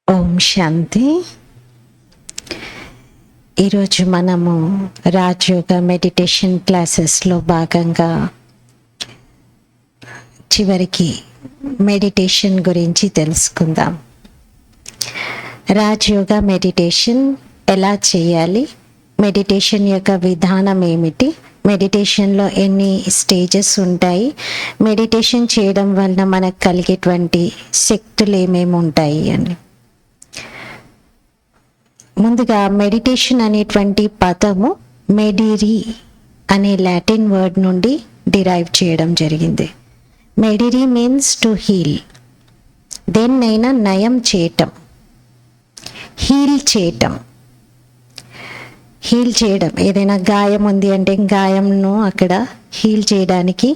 ఓం శాంతి. ఈరోజు మనము రాజయోగ మెడిటేషన్ క్లాసెస్లో భాగంగా చివరికి మెడిటేషన్ గురించి తెలుసుకుందాం. రాజయోగ మెడిటేషన్ ఎలా చేయాలి, మెడిటేషన్ యొక్క విధానం ఏమిటి, మెడిటేషన్లో ఎన్ని స్టేజెస్ ఉంటాయి, మెడిటేషన్ చేయడం వలన మనకు కలిగేటువంటి శక్తులు ఏమేమి ఉంటాయి అని. ముందుగా మెడిటేషన్ అనేటువంటి పదము మెడిరి అనే లాటిన్ వర్డ్ నుండి డిరైవ్ చేయడం జరిగింది. మెడిరి మీన్స్ టు హీల్, దేన్నైనా నయం చేయటం, హీల్ చేయటం. హీల్ చేయడం, ఏదైనా గాయం ఉంది అంటే గాయంను అక్కడ హీల్ చేయడానికి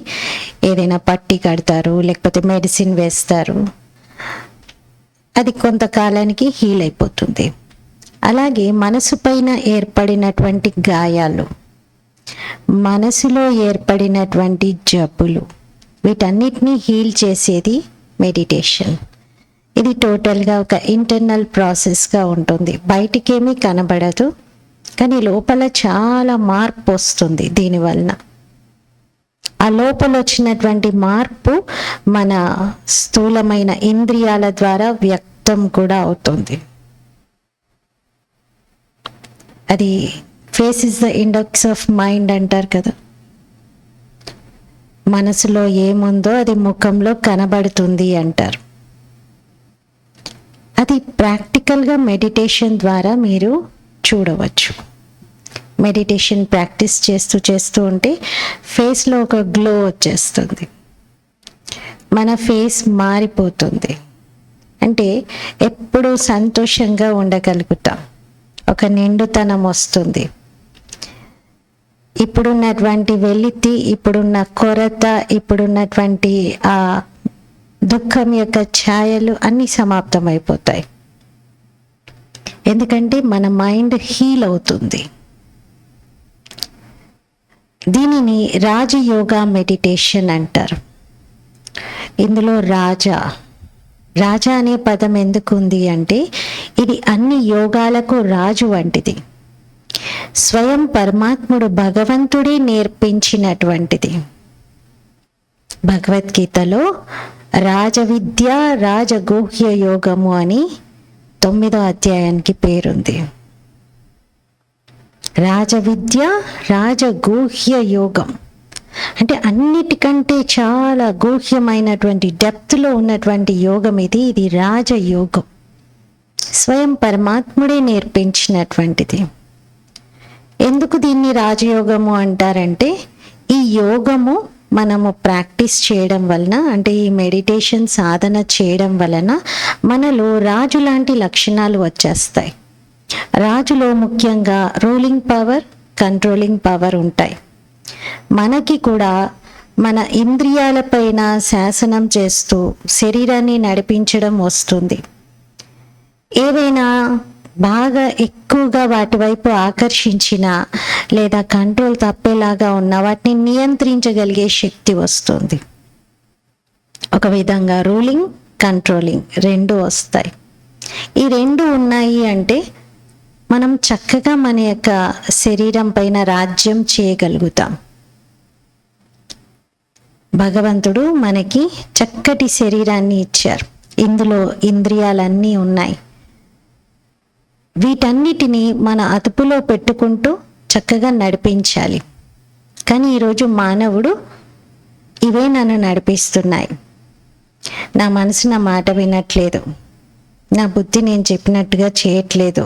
ఏదైనా పట్టి కడతారు, లేకపోతే మెడిసిన్ వేస్తారు, అది కొంతకాలానికి హీల్ అయిపోతుంది. అలాగే మనసు పైన ఏర్పడినటువంటి గాయాలు, మనసులో ఏర్పడినటువంటి జబ్బులు, వీటన్నిటినీ హీల్ చేసేది మెడిటేషన్. ఇది టోటల్గా ఒక ఇంటర్నల్ ప్రాసెస్గా ఉంటుంది. బయటికేమీ కనబడదు, కానీ లోపల చాలా మార్పు వస్తుంది దీనివలన. ఆ లోపల వచ్చినటువంటి మార్పు మన స్థూలమైన ఇంద్రియాల ద్వారా వ్యక్తం కూడా అవుతుంది. అది face is the index of mind అంటారు కదా. మనసులో ఏముందో అది ముఖంలో కనబడుతుంది అంటారు. అది ప్రాక్టికల్గా మెడిటేషన్ ద్వారా మీరు చూడవచ్చు. మెడిటేషన్ ప్రాక్టీస్ చేస్తూ ఉంటే ఫేస్లో ఒక గ్లో వచ్చేస్తుంది, మన ఫేస్ మారిపోతుంది. అంటే ఎప్పుడూ సంతోషంగా ఉండగలుగుతాం, ఒక నిండుతనం వస్తుంది. ఇప్పుడున్నటువంటి వెలితి, ఇప్పుడున్న కొరత, ఇప్పుడున్నటువంటి ఆ దుఃఖం యొక్క ఛాయలు అన్నీ సమాప్తమైపోతాయి. ఎందుకంటే మన మైండ్ హీల్ అవుతుంది. దీనిని రాజయోగా మెడిటేషన్ అంటారు. ఇందులో రాజా అనే పదం ఎందుకు ఉంది అంటే, ఇది అన్ని యోగాలకు రాజు వంటిది. స్వయం పరమాత్ముడు భగవంతుడే నేర్పించినటువంటిది. భగవద్గీతలో రాజవిద్య రాజగుహ్య యోగము అని 9వ అధ్యాయానికి పేరుంది. రాజవిద్య రాజగుహ్య యోగం అంటే అన్నిటికంటే చాలా గూహ్యమైనటువంటి డెప్త్లో ఉన్నటువంటి యోగం ఇది రాజయోగం. స్వయం పరమాత్ముడే నేర్పించినటువంటిది. ఎందుకు దీన్ని రాజయోగము అంటారంటే, ఈ యోగము మనము ప్రాక్టీస్ చేయడం వలన, అంటే ఈ మెడిటేషన్ సాధన చేయడం వలన మనలో రాజు లాంటి లక్షణాలు వచ్చేస్తాయి. రాజులో ముఖ్యంగా రూలింగ్ పవర్, కంట్రోలింగ్ పవర్ ఉంటాయి. మనకి కూడా మన ఇంద్రియాలపైన శాసనం చేస్తూ శరీరాన్ని నడిపించడం వస్తుంది. ఏవైనా బాగా ఎక్కువగా వాటి వైపు ఆకర్షించిన లేదా కంట్రోల్ తప్పేలాగా ఉన్న వాటిని నియంత్రించగలిగే శక్తి వస్తుంది. ఒక విధంగా రూలింగ్, కంట్రోలింగ్ రెండు వస్తాయి. ఈ రెండు ఉన్నాయి అంటే మనం చక్కగా మన యొక్క శరీరం పైన రాజ్యం చేయగలుగుతాం. భగవంతుడు మనకి చక్కటి శరీరాన్ని ఇచ్చారు, ఇందులో ఇంద్రియాలన్నీ ఉన్నాయి. వీటన్నిటిని మన అదుపులో పెట్టుకుంటూ చక్కగా నడిపించాలి. కానీ ఈరోజు మానవుడు ఇవే నన్ను నడిపిస్తున్నాయి, నా మనసు నా మాట వినట్లేదు, నా బుద్ధి నేను చెప్పినట్టుగా చేయట్లేదు,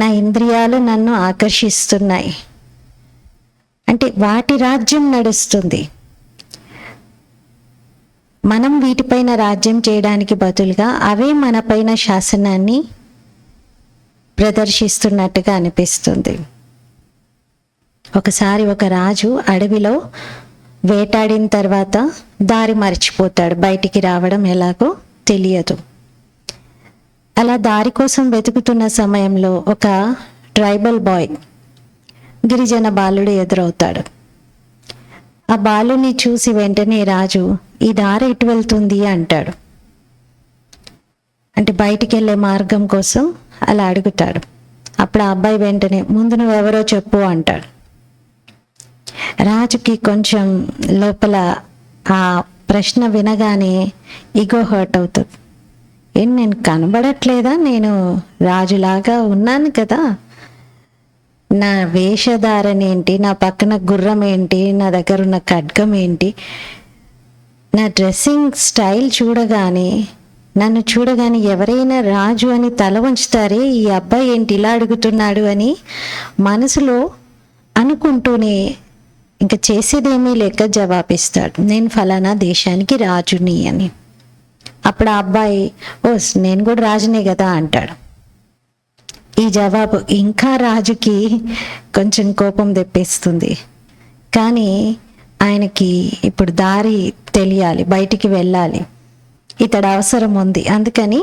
నా ఇంద్రియాలు నన్ను ఆకర్షిస్తున్నాయి అంటే వాటి రాజ్యం నడుస్తుంది. మనం వీటిపైన రాజ్యం చేయడానికి బదులుగా అవే మన పైన శాసనాన్ని ప్రదర్శిస్తున్నట్టుగా అనిపిస్తుంది. ఒకసారి ఒక రాజు అడవిలో వేటాడిన తర్వాత దారి మర్చిపోతాడు, బయటికి రావడం ఎలాగో తెలియదు. అలా దారి కోసం వెతుకుతున్న సమయంలో ఒక ట్రైబల్ బాయ్, గిరిజన బాలుడు ఎదురవుతాడు. ఆ బాలుని చూసి వెంటనే రాజు, ఈ దారి ఎటు వెళ్తుంది అంటాడు. అంటే బయటికి వెళ్ళే మార్గం కోసం అలా అడుగుతాడు. అప్పుడు ఆ అబ్బాయి వెంటనే ముందు నువ్వెవరో చెప్పు అంటాడు. రాజుకి కొంచెం లోపల ఆ ప్రశ్న వినగానే ఈగో హర్ట్ అవుతుంది. నేను కనబడట్లేదా? నేను రాజులాగా ఉన్నాను కదా, నా వేషధారణ ఏంటి, నా పక్కన గుర్రం ఏంటి, నా దగ్గర ఉన్న ఖడ్గం ఏంటి, నా డ్రెస్సింగ్ స్టైల్ చూడగానే, నన్ను చూడగానే ఎవరైనా రాజు అని తల వంచుతారే, ఈ అబ్బాయి ఏంటి ఇలా అడుగుతున్నాడు అని మనసులో అనుకుంటూనే ఇంకా చేసేదేమీ లేక జవాబిస్తాడు, నేను ఫలానా దేశానికి రాజుని అని. అప్పుడు ఆ అబ్బాయి నేను కూడా రాజునే కదా అంటాడు. ఈ జవాబు ఇంకా రాజుకి కొంచెం కోపం తెప్పిస్తుంది. కానీ ఆయనకి ఇప్పుడు దారి తెలియాలి, బయటికి వెళ్ళాలి, ఇతడు అవసరం ఉంది. అందుకని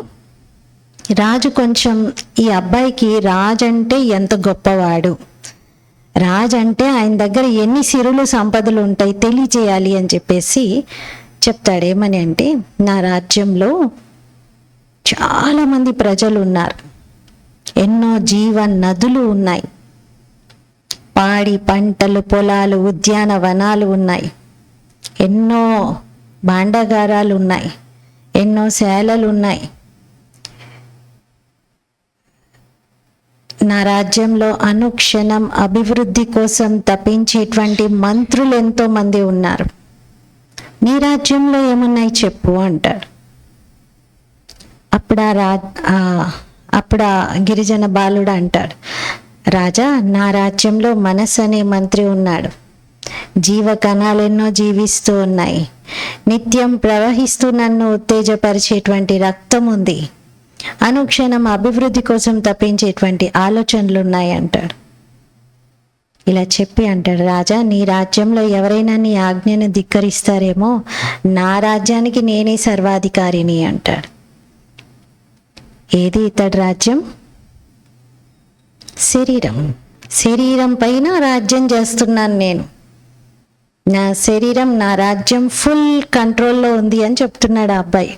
రాజు కొంచెం ఈ అబ్బాయికి రాజు అంటే ఎంత గొప్పవాడు, రాజు అంటే ఆయన దగ్గర ఎన్ని సిరులు సంపదలు ఉంటాయి తెలియజేయాలి అని చెప్పేసి చెప్తాడు. ఏమని అంటే, నా రాజ్యంలో చాలామంది ప్రజలు ఉన్నారు, ఎన్నో జీవ నదులు ఉన్నాయి, పాడి పంటలు, పొలాలు, ఉద్యానవనాలు ఉన్నాయి, ఎన్నో భాండాగారాలు ఉన్నాయి, ఎన్నో శాలలు ఉన్నాయి. నా రాజ్యంలో అనుక్షణం అభివృద్ధి కోసం తప్పించేటువంటి మంత్రులు ఎంతో మంది ఉన్నారు. నీ రాజ్యంలో ఏమున్నాయి చెప్పు అంటాడు. అప్పుడు ఆ గిరిజన బాలుడు అంటాడు, రాజా, నా రాజ్యంలో మనస్సు అనే మంత్రి ఉన్నాడు, జీవకణాలు ఎన్నో జీవిస్తూ ఉన్నాయి, నిత్యం ప్రవహిస్తూ నన్ను ఉత్తేజపరిచేటువంటి రక్తం ఉంది, అనుక్షణం అభివృద్ధి కోసం తప్పించేటువంటి ఆలోచనలు ఉన్నాయి అంటాడు. ఇలా చెప్పి అంటాడు, రాజా, నీ రాజ్యంలో ఎవరైనా నీ ఆజ్ఞను ధిక్కరిస్తారేమో, నా రాజ్యానికి నేనే సర్వాధికారిని అంటాడు. ఏది ఇతడి రాజ్యం? శరీరం పైన రాజ్యం చేస్తున్నాను నేను, నా శరీరం, నా రాజ్యం ఫుల్ కంట్రోల్లో ఉంది అని చెప్తున్నాడు ఆ అబ్బాయి.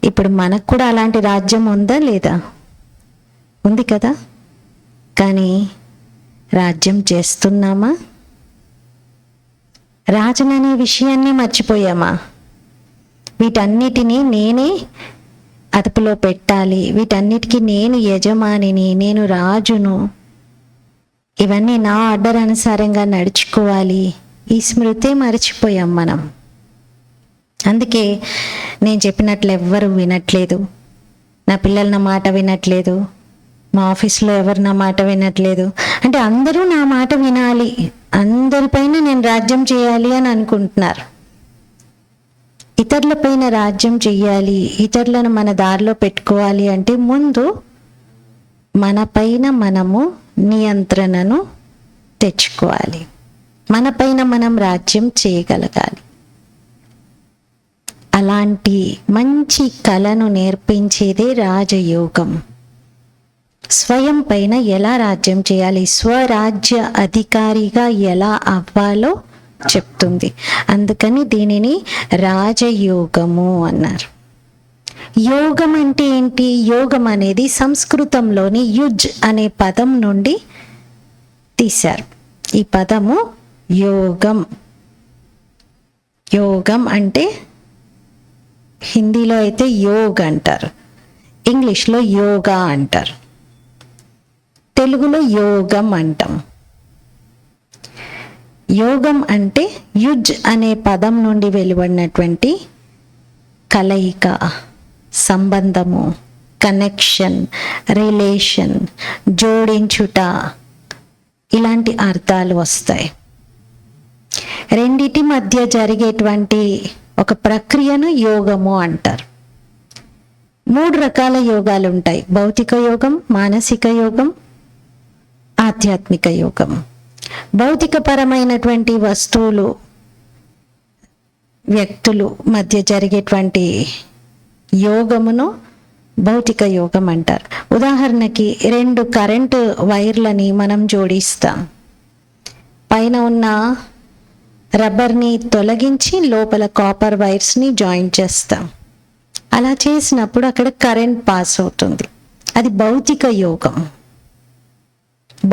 ఇప్పుడు మనకు కూడా అలాంటి రాజ్యం ఉందా లేదా? ఉంది కదా. కానీ రాజ్యం చేస్తున్నామా? రాజుననే విషయాన్ని మర్చిపోయామా? వీటన్నిటినీ నేనే అదుపులో పెట్టాలి, వీటన్నిటికీ నేను యజమానిని, నేను రాజును, ఇవన్నీ నా ఆర్డర్ అనుసారంగా నడుచుకోవాలి, ఈ స్మృతే మర్చిపోయాం మనం. అందుకే నేను చెప్పినట్లు ఎవ్వరు వినట్లేదు, నా పిల్లలు నా మాట వినట్లేదు, మా ఆఫీస్లో ఎవరు నా మాట వినట్లేదు. అంటే అందరూ నా మాట వినాలి, అందరిపైన నేను రాజ్యం చేయాలి అని అనుకుంటున్నారు. ఇతరులపైన రాజ్యం చెయ్యాలి, ఇతరులను మన దారిలో పెట్టుకోవాలి అంటే ముందు మన పైన మనము నియంత్రణను తెచ్చుకోవాలి, మన పైన మనం రాజ్యం చేయగలగాలి. అలాంటి మంచి కళను నేర్పించేదే రాజయోగం. స్వయం పైన ఎలా రాజ్యం చేయాలి, స్వరాజ్య అధికారిగా ఎలా అవ్వాలో చెప్తుంది. అందుకని దీనిని రాజయోగము అన్నారు. యోగం అంటే ఏంటి? యోగం అనేది సంస్కృతంలోని యుజ్ అనే పదం నుండి తీశారు. ఈ పదము యోగం. యోగం అంటే హిందీలో అయితే యోగ్ అంటారు, ఇంగ్లీష్లో యోగా అంటారు, తెలుగులో యోగం అంటాం. యోగం అంటే యుజ్ అనే పదం నుండి వెలువడినటువంటి కలయిక, సంబంధము, కనెక్షన్, రిలేషన్, జోడించుట, ఇలాంటి అర్థాలు వస్తాయి. రెండిటి మధ్య జరిగేటువంటి ఒక ప్రక్రియను యోగము అంటారు. 3 రకాల యోగాలు ఉంటాయి: భౌతిక యోగం, మానసిక యోగం, ఆధ్యాత్మిక యోగం. భౌతిక పరమైనటువంటి వస్తువులు, వ్యక్తులు మధ్య జరిగేటువంటి యోగమును భౌతిక యోగం అంటారు. ఉదాహరణకి 2 కరెంటు వైర్లని మనం జోడిస్తాం, పైన ఉన్న రబ్బర్ని తొలగించి లోపల కాపర్ వైర్స్ని జాయిన్ చేస్తాం. అలా చేసినప్పుడు అక్కడ కరెంట్ పాస్ అవుతుంది. అది భౌతిక యోగం,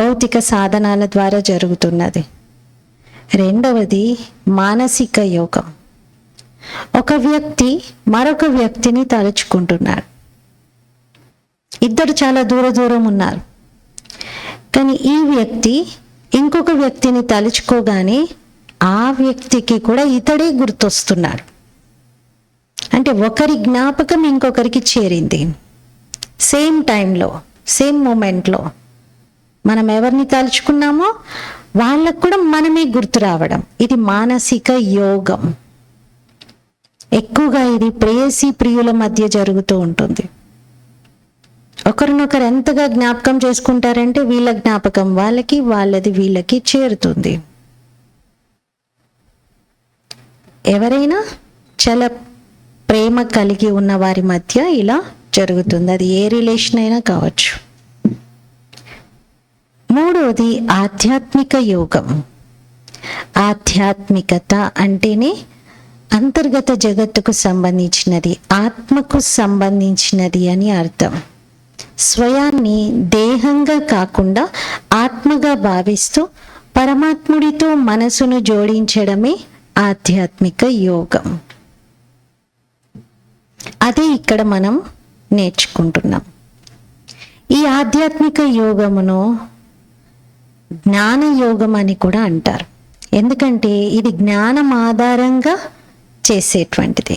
భౌతిక సాధనాల ద్వారా జరుగుతున్నది. రెండవది మానసిక యోగం. ఒక వ్యక్తి మరొక వ్యక్తిని తలుచుకుంటున్నాడు. ఇద్దరు చాలా దూరం ఉన్నారు, కానీ ఈ వ్యక్తి ఇంకొక వ్యక్తిని తలుచుకోగానే ఆ వ్యక్తికి కూడా ఇతడే గుర్తొస్తున్నాడు. అంటే ఒకరి జ్ఞాపకం ఇంకొకరికి చేరింది. సేమ్ టైంలో, సేమ్ మూమెంట్లో మనం ఎవరిని తలుచుకున్నామో వాళ్ళకు కూడా మనమే గుర్తు రావడం. ఇది మానసిక యోగం. ఎక్కువగా ఇది ప్రేయసి ప్రియుల మధ్య జరుగుతూ ఉంటుంది. ఒకరినొకరు ఎంతగా జ్ఞాపకం చేసుకుంటారంటే వీళ్ళ జ్ఞాపకం వాళ్ళకి, వాళ్ళది వీళ్ళకి చేరుతుంది. ఎవరైనా చాలా ప్రేమ కలిగి ఉన్న వారి మధ్య ఇలా జరుగుతుంది. అది ఏ రిలేషన్ అయినా కావచ్చు. మూడవది ఆధ్యాత్మిక యోగం. ఆధ్యాత్మికత అంటేనే అంతర్గత జగత్తుకు సంబంధించినది, ఆత్మకు సంబంధించినది అని అర్థం. స్వయాన్ని దేహంగా కాకుండా ఆత్మగా భావిస్తూ పరమాత్ముడితో మనసును జోడించడమే ఆధ్యాత్మిక యోగం. అదే ఇక్కడ మనం నేర్చుకుంటున్నాం. ఈ ఆధ్యాత్మిక యోగమును జ్ఞాన యోగం అని కూడా అంటారు. ఎందుకంటే ఇది జ్ఞానం ఆధారంగా చేసేటువంటిది.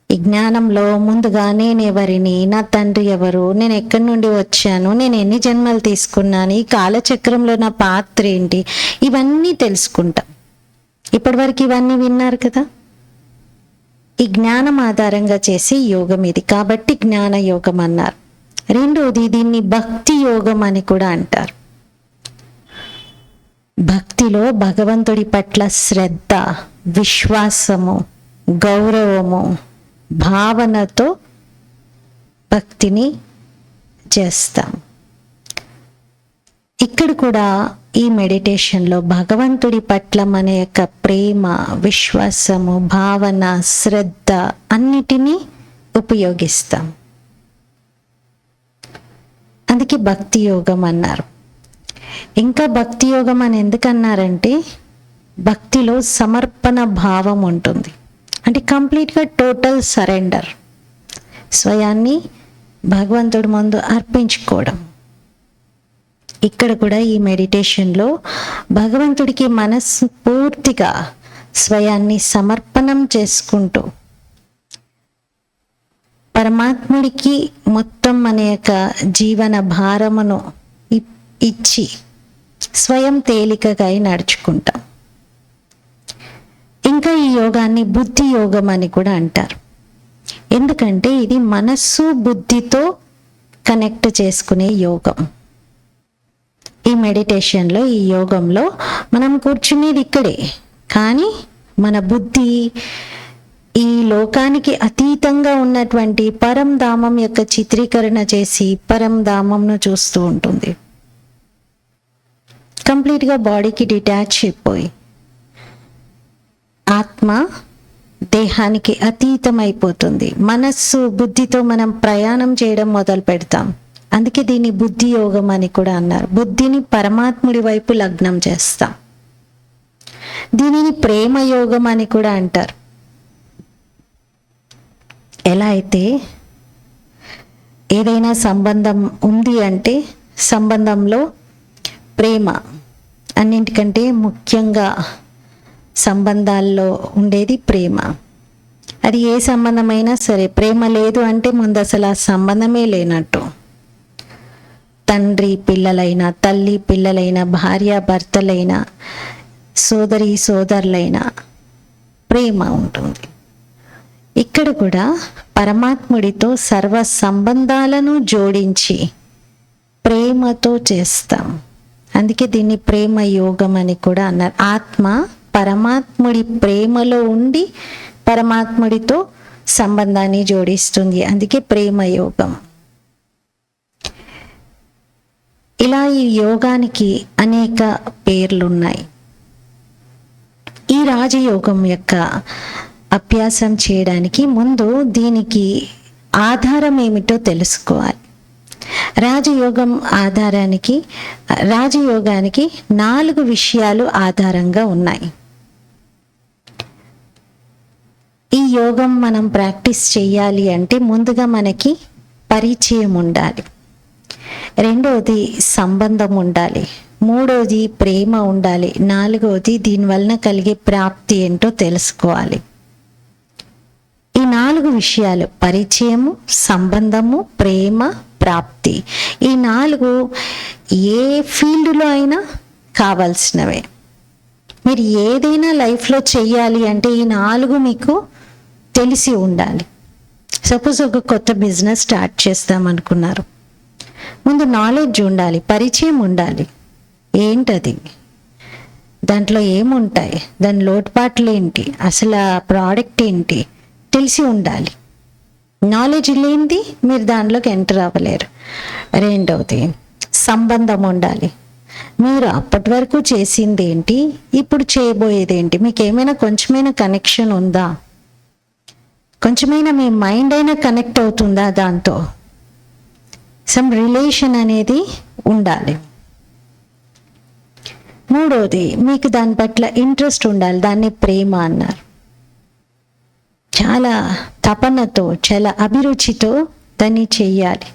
ఈ జ్ఞానంలో ముందుగా నేను ఎవరిని, నా తండ్రి ఎవరు, నేను ఎక్కడి నుండి వచ్చాను, నేను ఎన్ని జన్మలు తీసుకున్నాను, ఈ కాలచక్రంలో నా పాత్ర ఏంటి, ఇవన్నీ తెలుసుకుంటాం. ఇప్పటివరకు ఇవన్నీ విన్నారు కదా. ఈ జ్ఞానం ఆధారంగా చేసే యోగం ఇది, కాబట్టి జ్ఞాన యోగం అన్నారు. రెండోది దీన్ని భక్తి యోగం అని కూడా అంటారు. భక్తిలో భగవంతుడి పట్ల శ్రద్ధ, విశ్వాసము, గౌరవము, భావనతో భక్తిని చేస్తాం. ఇక్కడ కూడా ఈ మెడిటేషన్లో భగవంతుడి పట్ల మన యొక్క ప్రేమ, విశ్వాసము, భావన, శ్రద్ధ అన్నిటినీ ఉపయోగిస్తాం. అందుకే భక్తి యోగం అన్నారు. ఇంకా భక్తి యోగం అని ఎందుకన్నారంటే భక్తిలో సమర్పణ భావం ఉంటుంది. అంటే కంప్లీట్గా టోటల్ సరెండర్, స్వయాన్ని భగవంతుడి ముందు అర్పించుకోవడం. ఇక్కడ కూడా ఈ మెడిటేషన్లో భగవంతుడికి మనస్సు పూర్తిగా స్వయాన్ని సమర్పణం చేసుకుంటూ పరమాత్ముడికి మొత్తం మన యొక్క జీవన భారమును ఇచ్చి స్వయం తేలికగా నడుచుకుంటాం. ఇంకా ఈ యోగాన్ని బుద్ధి యోగం అని కూడా అంటారు. ఎందుకంటే ఇది మనస్సు బుద్ధితో కనెక్ట్ చేసుకునే యోగం. ఈ మెడిటేషన్లో, ఈ యోగంలో మనం కూర్చునేది ఇక్కడే, కానీ మన బుద్ధి ఈ లోకానికి అతీతంగా ఉన్నటువంటి పరంధామం యొక్క చిత్రీకరణ చేసి పరంధామంను చూస్తూ ఉంటుంది. కంప్లీట్గా బాడీకి డిటాచ్ అయిపోయి ఆత్మ దేహానికి అతీతమైపోతుంది. మనస్సు బుద్ధితో మనం ప్రయాణం చేయడం మొదలు పెడతాం. అందుకే దీన్ని బుద్ధి యోగం అని కూడా అన్నారు. బుద్ధిని పరమాత్ముడి వైపు లగ్నం చేస్తాం. దీనిని ప్రేమ యోగం అని కూడా అంటారు. ఎలా అయితే ఏదైనా సంబంధం ఉంది అంటే సంబంధంలో ప్రేమ అన్నింటికంటే ముఖ్యంగా సంబంధాల్లో ఉండేది ప్రేమ. అది ఏ సంబంధమైనా సరే ప్రేమ లేదు అంటే ముందు అసలు ఆ సంబంధమే లేనట్టు. తండ్రి పిల్లలైనా, తల్లి పిల్లలైనా, భార్య భర్తలైనా, సోదరి సోదరులైనా ప్రేమ ఉంటుంది. ఇక్కడ కూడా పరమాత్ముడితో సర్వ సంబంధాలను జోడించి ప్రేమతో చేస్తాం. అందుకే దీన్ని ప్రేమ యోగం అని కూడా అన్నారు. ఆత్మ పరమాత్ముడి ప్రేమలో ఉండి పరమాత్ముడితో సంబంధాన్ని జోడిస్తుంది. అందుకే ప్రేమ యోగం. ఇలా ఈ యోగానికి అనేక పేర్లున్నాయి. ఈ రాజయోగం యొక్క అభ్యాసం చేయడానికి ముందు దీనికి ఆధారం ఏమిటో తెలుసుకోవాలి. రాజయోగానికి 4 విషయాలు ఆధారంగా ఉన్నాయి. ఈ యోగం మనం ప్రాక్టీస్ చేయాలి అంటే ముందుగా మనకి పరిచయం ఉండాలి, రెండవది సంబంధం ఉండాలి, మూడవది ప్రేమ ఉండాలి, నాలుగవది దీనివలన కలిగే ప్రాప్తి ఏంటో తెలుసుకోవాలి. ఈ 4 విషయాలు పరిచయము, సంబంధము, ప్రేమ, ప్రాప్తి, ఈ 4 ఏ ఫీల్డ్లో అయినా కావాల్సినవే. మీరు ఏదైనా లైఫ్లో చెయ్యాలి అంటే ఈ 4 మీకు తెలిసి ఉండాలి. సపోజ్ ఒక కొత్త బిజినెస్ స్టార్ట్ చేస్తాం అనుకున్నారు, ముందు నాలెడ్జ్ ఉండాలి, పరిచయం ఉండాలి. ఏంటది, దాంట్లో ఏముంటాయి, దాని లోటుపాట్లు ఏంటి, అసలు ఆ ప్రోడక్ట్ ఏంటి తెలిసి ఉండాలి. నాలెడ్జ్ లేనిది మీరు దాంట్లోకి ఎంటర్ అవ్వలేరు. రెండవది సంబంధం ఉండాలి. మీరు అప్పటి వరకు చేసింది ఏంటి, ఇప్పుడు చేయబోయేది ఏంటి, మీకు ఏమైనా కొంచెమైనా కనెక్షన్ ఉందా, కొంచెమైనా మీ మైండ్ అయినా కనెక్ట్ అవుతుందా దాంతో, సమ్ రిలేషన్ అనేది ఉండాలి. మూడవది మీకు దాని పట్ల ఇంట్రెస్ట్ ఉండాలి, దాన్ని ప్రేమ అన్నారు. చాలా తపనతో, చాలా అభిరుచితో దాన్ని చెయ్యాలి.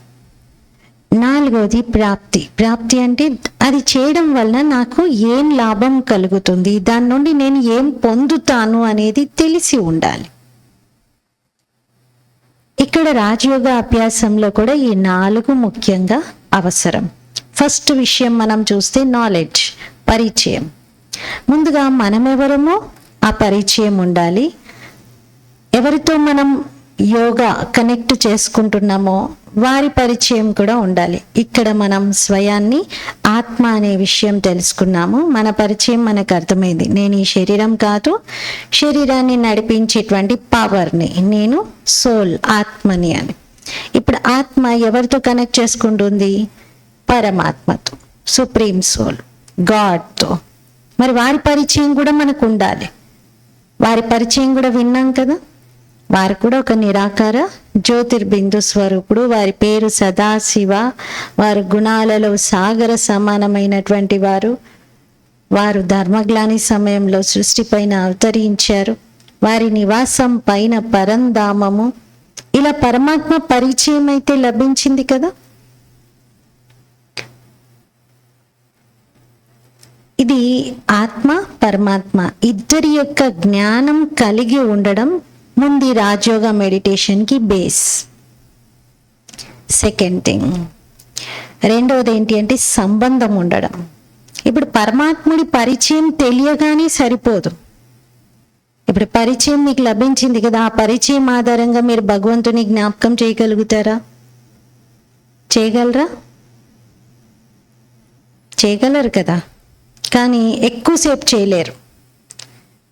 నాలుగవది ప్రాప్తి అంటే అది చేయడం వలన నాకు ఏం లాభం కలుగుతుంది, దాని నుండి నేను ఏం పొందుతాను అనేది తెలిసి ఉండాలి. ఇక్కడ రాజయోగ అభ్యాసంలో కూడా ఈ 4 ముఖ్యంగా అవసరం. ఫస్ట్ విషయం మనం చూస్తే నాలెడ్జ్, పరిచయం. ముందుగా మనమెవరమో ఆ పరిచయం ఉండాలి. ఎవరితో మనం యోగా కనెక్ట్ చేసుకుంటున్నామో వారి పరిచయం కూడా ఉండాలి. ఇక్కడ మనం స్వయాన్ని ఆత్మ అనే విషయం తెలుసుకున్నాము. మన పరిచయం మనకు అర్థమైంది, నేను ఈ శరీరం కాదు, శరీరాన్ని నడిపించేటువంటి పవర్ని, నేను సోల్, ఆత్మని అని. ఇప్పుడు ఆత్మ ఎవరితో కనెక్ట్ చేసుకుంటుంది, పరమాత్మతో, సుప్రీం సోల్, గాడ్తో. మరి వారి పరిచయం కూడా మనకు ఉండాలి. వారి పరిచయం కూడా విన్నాం కదా, వారు కూడా ఒక నిరాకార జ్యోతిర్బిందు స్వరూపుడు, వారి పేరు సదాశివ, వారు గుణాలలో సాగర సమానమైనటువంటి వారు ధర్మగ్లాని సమయంలో సృష్టి పైన అవతరించారు, వారి నివాసం పైన పరంధామము. ఇలా పరమాత్మ పరిచయం అయితే లభించింది కదా. ఇది ఆత్మ పరమాత్మ ఇద్దరి యొక్క జ్ఞానం కలిగి ఉండడం ముందు రాజయోగ మెడిటేషన్కి బేస్. సెకండ్ థింగ్, రెండవది ఏంటి అంటే సంబంధం ఉండడం. ఇప్పుడు పరమాత్ముడి పరిచయం తెలియగానే సరిపోదు. ఇప్పుడు పరిచయం మీకు లభించింది కదా, ఆ పరిచయం ఆధారంగా మీరు భగవంతుని జ్ఞాపకం చేయగలుగుతారా, చేయగలరా? చేయగలరు కదా, కానీ ఎక్కువసేపు చేయలేరు.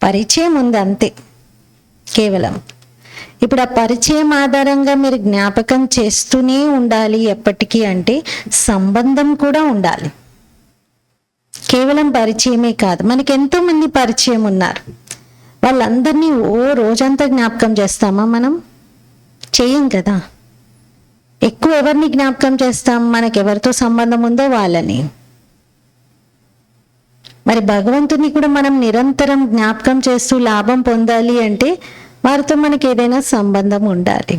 పరిచయం ఉంది అంతే కేవలం. ఇప్పుడు ఆ పరిచయం ఆధారంగా మీరు జ్ఞాపకం చేస్తూనే ఉండాలి ఎప్పటికీ, అంటే సంబంధం కూడా ఉండాలి. కేవలం పరిచయమే కాదు. మనకి ఎంతో మంది పరిచయం ఉన్నారు, వాళ్ళందరినీ రోజంతా జ్ఞాపకం చేస్తామా మనం? చేయం కదా. ఎక్కువ ఎవరిని జ్ఞాపకం చేస్తాం, మనకి ఎవరితో సంబంధం ఉందో వాళ్ళని. మరి భగవంతుని కూడా మనం నిరంతరం జ్ఞాపకం చేస్తూ లాభం పొందాలి అంటే వారితో మనకి ఏదైనా సంబంధం ఉండాలి.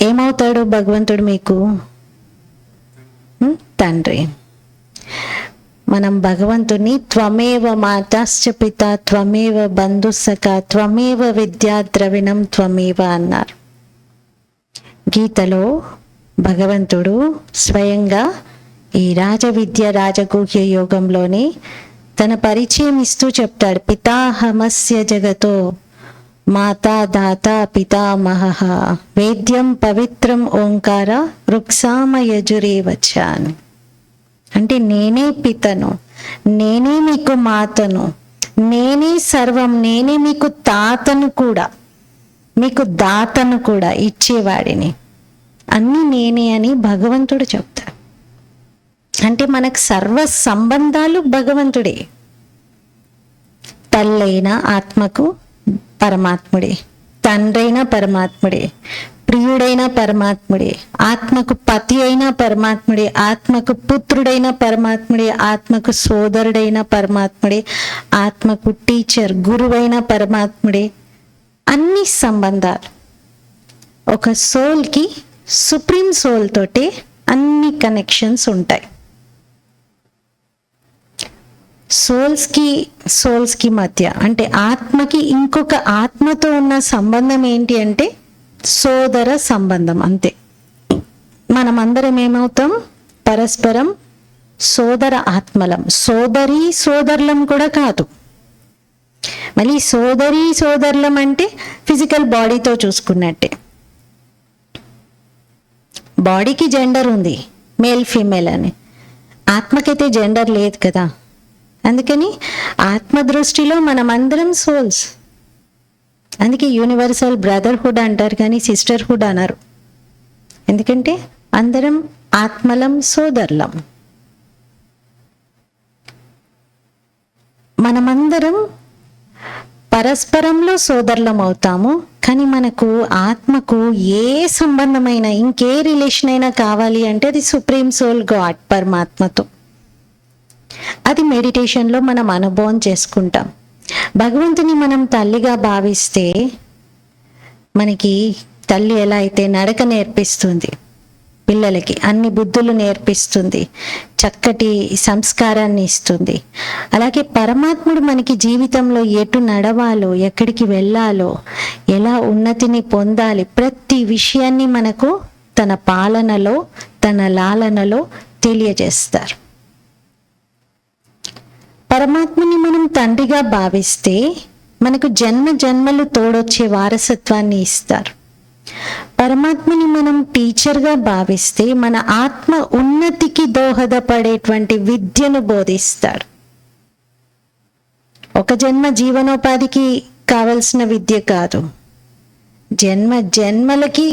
ఏమవుతాడు భగవంతుడు మీకు? తండ్రి. మనం భగవంతుని త్వమేవ మాతాశ్చ పిత త్వమేవ బంధుసఖ త్వమేవ విద్యా ద్రవిణం త్వమేవ అన్నారు. గీతలో భగవంతుడు స్వయంగా ఈ రాజవిద్య రాజగుహ్య యోగంలోనే తన పరిచయం ఇస్తూ చెప్తాడు. పితాహమస్య జగతో మాతా దాత పితామహ వేద్యం పవిత్రం ఓంకార రుక్సామ యజురేవచ అని. అంటే నేనే పితను, నేనే మీకు మాతను, నేనే సర్వం, నేనే మీకు తాతను కూడా, మీకు దాతను కూడా, ఇచ్చేవాడిని, అన్నీ నేనే అని భగవంతుడు చెప్తాడు. అంటే మనకు సర్వ సంబంధాలు భగవంతుడే. తల్లైన ఆత్మకు పరమాత్ముడే, తండ్రైన పరమాత్ముడే, ప్రియుడైన పరమాత్ముడే, ఆత్మకు పతి అయిన పరమాత్ముడే, ఆత్మకు పుత్రుడైన పరమాత్ముడే, ఆత్మకు సోదరుడైన పరమాత్ముడే, ఆత్మకు టీచర్ గురువైన పరమాత్ముడే. అన్ని సంబంధాలు ఒక సోల్కి సుప్రీం సోల్ తోటే అన్ని కనెక్షన్స్ ఉంటాయి. సోల్స్కి మధ్య అంటే ఆత్మకి ఇంకొక ఆత్మతో ఉన్న సంబంధం ఏంటి అంటే సోదర సంబంధం, అంతే. మనమందరం ఏమవుతాం? పరస్పరం సోదర ఆత్మలం. సోదరులం కూడా కాదు. మళ్ళీ సోదరులం అంటే ఫిజికల్ బాడీతో చూసుకున్నట్టే. బాడీకి జెండర్ ఉంది, మేల్ ఫీమేల్ అని. ఆత్మకైతే జెండర్ లేదు కదా. అందుకని ఆత్మ దృష్టిలో మనమందరం సోల్స్. అందుకే యూనివర్సల్ బ్రదర్హుడ్ అంటారు కానీ సిస్టర్హుడ్ అన్నారు. ఎందుకంటే అందరం ఆత్మలం, సోదరులం. మనమందరం పరస్పరంలో సోదరులం అవుతాము. కానీ మనకు ఆత్మకు ఏ సంబంధమైన ఇంకే రిలేషన్ అయినా కావాలి అంటే అది సుప్రీం సోల్ గాడ్ పరమాత్మతో. అది మెడిటేషన్లో మనం అనుభవం చేసుకుంటాం. భగవంతుని మనం తల్లిగా భావిస్తే మనకి తల్లి ఎలా అయితే నడక నేర్పిస్తుంది, పిల్లలకి అన్ని బుద్ధులు నేర్పిస్తుంది, చక్కటి సంస్కారాన్ని ఇస్తుంది, అలాగే పరమాత్ముడు మనకి జీవితంలో ఎటు నడవాలో, ఎక్కడికి వెళ్ళాలో, ఎలా ఉన్నతిని పొందాలి, ప్రతి విషయాన్ని మనకు తన పాలనలో, తన లాలనలో తెలియజేస్తారు. పరమాత్మని మనం తండ్రిగా భావిస్తే మనకు జన్మలు తోడొచ్చే వారసత్వాన్ని ఇస్తారు. పరమాత్మని మనం టీచర్గా భావిస్తే మన ఆత్మ ఉన్నతికి దోహదపడేటువంటి విద్యను బోధిస్తాడు. ఒక జన్మ జీవనోపాధికి కావలసిన విద్య కాదు, జన్మలకి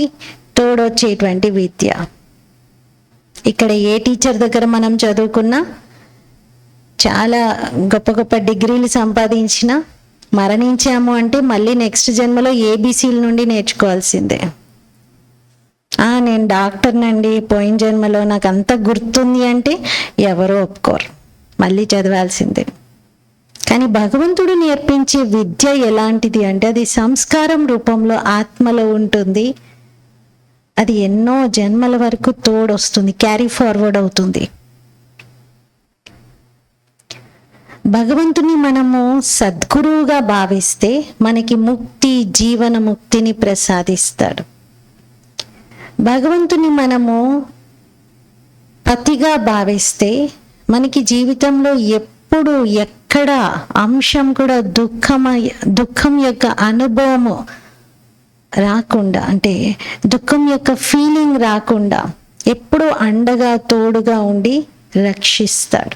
తోడొచ్చేటువంటి విద్య. ఇక్కడ ఏ టీచర్ దగ్గర మనం చదువుకున్నా, చాలా గొప్ప గొప్ప డిగ్రీలు సంపాదించిన మరణించాము అంటే మళ్ళీ నెక్స్ట్ జన్మలో ఏబీసీల నుండి నేర్చుకోవాల్సిందే. నేను డాక్టర్నండి, పోయిన జన్మలో నాకు అంత గుర్తుంది అంటే ఎవరో ఒప్పుకోరు, మళ్ళీ చదవాల్సిందే. కానీ భగవంతుడు నేర్పించే విద్య ఎలాంటిది అంటే అది సంస్కారం రూపంలో ఆత్మలో ఉంటుంది. అది ఎన్నో జన్మల వరకు తోడొస్తుంది, క్యారీ ఫార్వర్డ్ అవుతుంది. భగవంతుని మనము సద్గురువుగా భావిస్తే మనకి ముక్తి, జీవన ముక్తిని ప్రసాదిస్తాడు. భగవంతుని మనము పతిగా భావిస్తే మనకి జీవితంలో ఎప్పుడు ఎక్కడ అంశం కూడా దుఃఖం యొక్క అనుభవము రాకుండా, అంటే దుఃఖం యొక్క ఫీలింగ్ రాకుండా ఎప్పుడూ అండగా తోడుగా ఉండి రక్షిస్తాడు.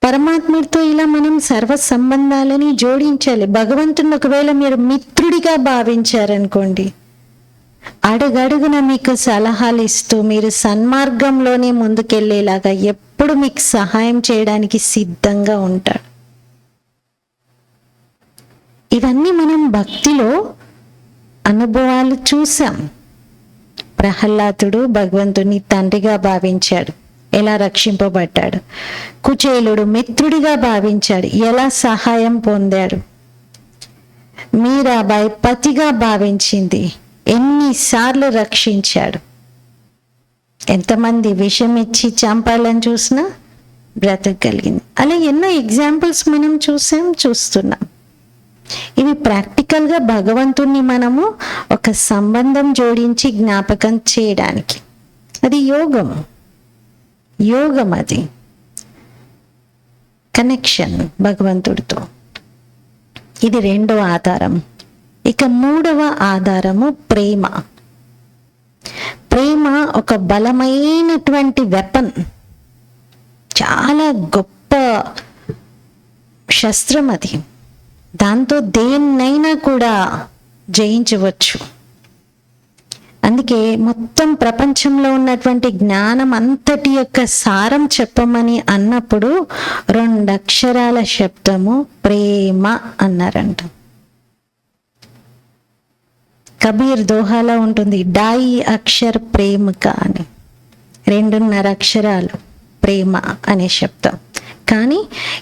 పరమాత్ముడితో ఇలా మనం సర్వ సంబంధాలని జోడించాలి. భగవంతుని ఒకవేళ మీరు మిత్రుడిగా భావించారనుకోండి, అడుగడుగున మీకు సలహాలు ఇస్తూ మీరు సన్మార్గంలోనే ముందుకెళ్ళేలాగా ఎప్పుడు మీకు సహాయం చేయడానికి సిద్ధంగా ఉంటాడు. ఇవన్నీ మనం భక్తిలో అనుభవాలు చూసాం. ప్రహ్లాదుడు భగవంతుని తండ్రిగా భావించాడు, ఎలా రక్షింపబడ్డాడు. కుచేలుడు మిత్రుడిగా భావించాడు, ఎలా సహాయం పొందాడు. మీరాబాయి పతిగా భావించింది, ఎన్నిసార్లు రక్షించాడు. ఎంతమంది విషం ఇచ్చి చంపాలని చూసినా బ్రతకగలిగింది. అలా ఎన్నో ఎగ్జాంపుల్స్ మనం చూస్తున్నాం. ఇవి ప్రాక్టికల్గా భగవంతుణ్ణి మనము ఒక సంబంధం జోడించి జ్ఞాపకం చేయడానికి. అది యోగం, అది కనెక్షన్ భగవంతుడితో. ఇది రెండవ ఆధారం. ఇక మూడవ ఆధారము ప్రేమ. ప్రేమ ఒక బలమైనటువంటి వెపన్, చాలా గొప్ప శస్త్రం అది. దాంతో దేన్నైనా కూడా జయించవచ్చు. అందుకే మొత్తం ప్రపంచంలో ఉన్నటువంటి జ్ఞానం అంతటి యొక్క సారం చెప్పమని అన్నప్పుడు 2 అక్షరాల శబ్దము ప్రేమ అన్నారంట. కబీర్ దోహాలో ఉంటుంది, డాయి అక్షర్ ప్రేమ కా అని. 2.5 అక్షరాలు ప్రేమ అనే శబ్దం, కానీ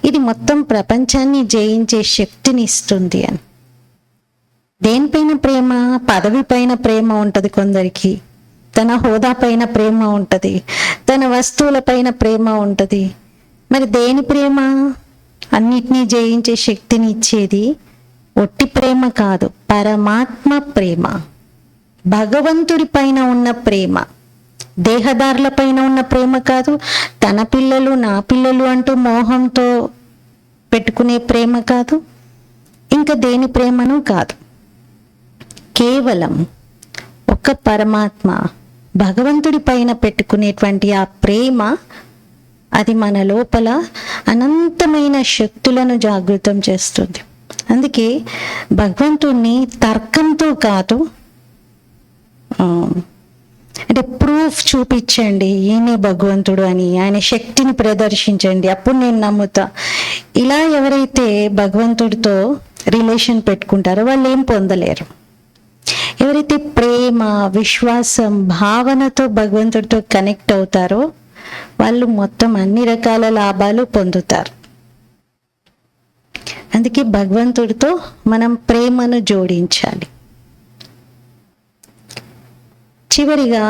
ఇది మొత్తం ప్రపంచాన్ని జయించే శక్తిని ఇస్తుంది అని. దేనిపైన ప్రేమ? పదవి పైన ప్రేమ ఉంటుంది కొందరికి, తన హోదా పైన ప్రేమ ఉంటుంది, తన వస్తువుల పైన ప్రేమ ఉంటుంది. మరి దేని ప్రేమ? అన్నిటినీ జయించే శక్తిని ఇచ్చేది ఒట్టి ప్రేమ కాదు, పరమాత్మ ప్రేమ, భగవంతుడి పైన ఉన్న ప్రేమ. దేహదారుల పైన ఉన్న ప్రేమ కాదు, తన పిల్లలు నా పిల్లలు అంటూ మోహంతో పెట్టుకునే ప్రేమ కాదు, ఇంకా దేని ప్రేమను కాదు. కేవలం ఒక్క పరమాత్మ భగవంతుడి పైన పెట్టుకునేటువంటి ఆ ప్రేమ, అది మన లోపల అనంతమైన శక్తులను జాగృతం చేస్తుంది. అందుకే భగవంతుణ్ణి తర్కంతో కాదు, అంటే ప్రూఫ్ చూపించండి ఈయనే భగవంతుడు అని, ఆయన శక్తిని ప్రదర్శించండి అప్పుడు నేను నమ్ముతా. ఇలా ఎవరైతే భగవంతుడితో రిలేషన్ పెట్టుకుంటారో వాళ్ళు ఏం పొందలేరు. ఎవరైతే ప్రేమ, విశ్వాసం, భావనతో భగవంతుడితో కనెక్ట్ అవుతారో వాళ్ళు మొత్తం అన్ని రకాల లాభాలు పొందుతారు. అందుకే భగవంతుడితో మనం ప్రేమను జోడించాలి. చివరిగా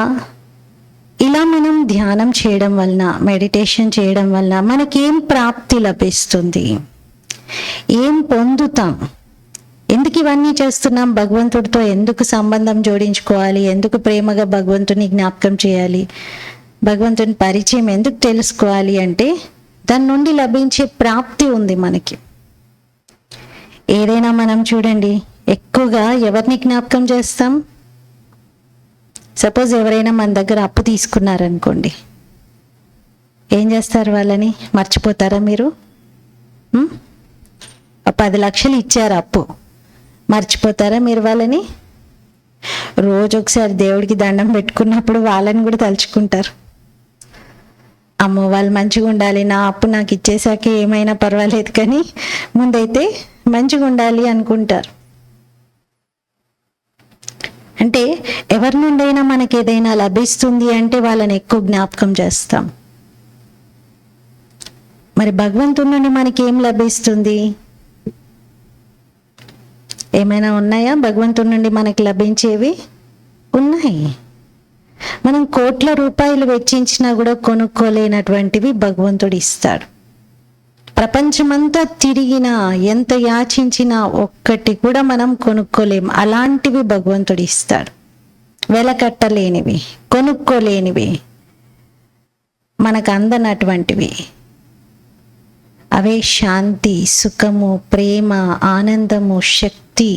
ఇలా మనం ధ్యానం చేయడం వలన, మెడిటేషన్ చేయడం వలన మనకేం ప్రాప్తి లభిస్తుంది, ఏం పొందుతాం? ఎందుకు ఇవన్నీ చేస్తున్నాం? భగవంతుడితో ఎందుకు సంబంధం జోడించుకోవాలి? ఎందుకు ప్రేమగా భగవంతుని జ్ఞాపకం చేయాలి? భగవంతుని పరిచయం ఎందుకు తెలుసుకోవాలి అంటే దాని నుండి లభించే ప్రాప్తి ఉంది మనకి. ఏదైనా మనం చూడండి, ఎక్కువగా ఎవరిని జ్ఞాపకం చేస్తాం? సపోజ్ ఎవరైనా మన దగ్గర అప్పు తీసుకున్నారనుకోండి, ఏం చేస్తారు? వాళ్ళని మర్చిపోతారా మీరు? 10 లక్షలు ఇచ్చారు అప్పు, మర్చిపోతారా మీరు వాళ్ళని? రోజు ఒకసారి దేవుడికి దండం పెట్టుకున్నప్పుడు వాళ్ళని కూడా తలుచుకుంటారు. అమ్మో వాళ్ళు మంచిగా ఉండాలి, నా అప్పు నాకు ఇచ్చేసాక ఏమైనా పర్వాలేదు కానీ ముందైతే మంచిగా ఉండాలి అనుకుంటారు. అంటే ఎవరి నుండైనా మనకి ఏదైనా లభిస్తుంది అంటే వాళ్ళని ఎక్కువ జ్ఞాపకం చేస్తాం. మరి భగవంతుడి నుండి మనకి ఏం లభిస్తుంది? ఏమైనా ఉన్నాయా భగవంతుడి నుండి మనకి లభించేవి? ఉన్నాయి. మనం కోట్ల రూపాయలు వెచ్చించినా కూడా కొనుక్కోలేనటువంటివి భగవంతుడు ఇస్తాడు. ప్రపంచమంతా తిరిగినా, ఎంత యాచించినా ఒక్కటి కూడా మనం కొనుక్కోలేం. అలాంటివి భగవంతుడు ఇస్తాడు. వెలకట్టలేనివి, కొనుక్కోలేనివి, మనకు అందనటువంటివి. అవే శాంతి, సుఖము, ప్రేమ, ఆనందము, శక్తి,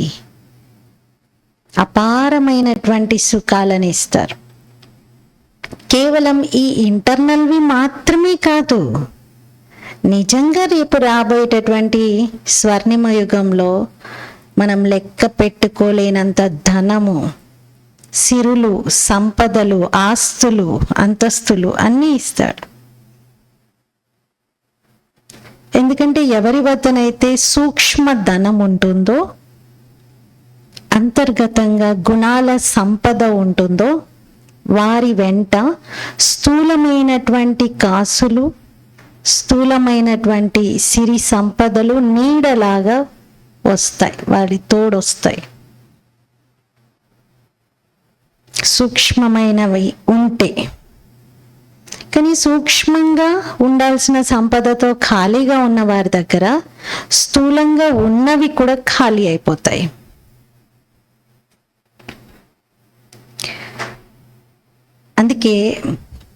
అపారమైనటువంటి సుఖాలను ఇస్తారు. కేవలం ఈ ఇంటర్నల్వి మాత్రమే కాదు, నిజంగా రేపు రాబోయేటటువంటి స్వర్ణిమ యుగంలో మనం లెక్క పెట్టుకోలేనంత ధనము, సిరులు, సంపదలు, ఆస్తులు, అంతస్తులు అన్నీ ఇస్తాడు. ఎందుకంటే ఎవరి వద్దనైతే సూక్ష్మ ధనం ఉంటుందో, అంతర్గతంగా గుణాల సంపద ఉంటుందో వారి వెంట స్థూలమైనటువంటి కాసులు, స్థూలమైనటువంటి సిరి సంపదలు నీడలాగా వస్తాయి, వారి తోడొస్తాయి. సూక్ష్మమైనవి ఉంటే, కానీ సూక్ష్మంగా ఉండాల్సిన సంపదతో ఖాళీగా ఉన్న వారి దగ్గర స్థూలంగా ఉన్నవి కూడా ఖాళీ అయిపోతాయి. అందుకే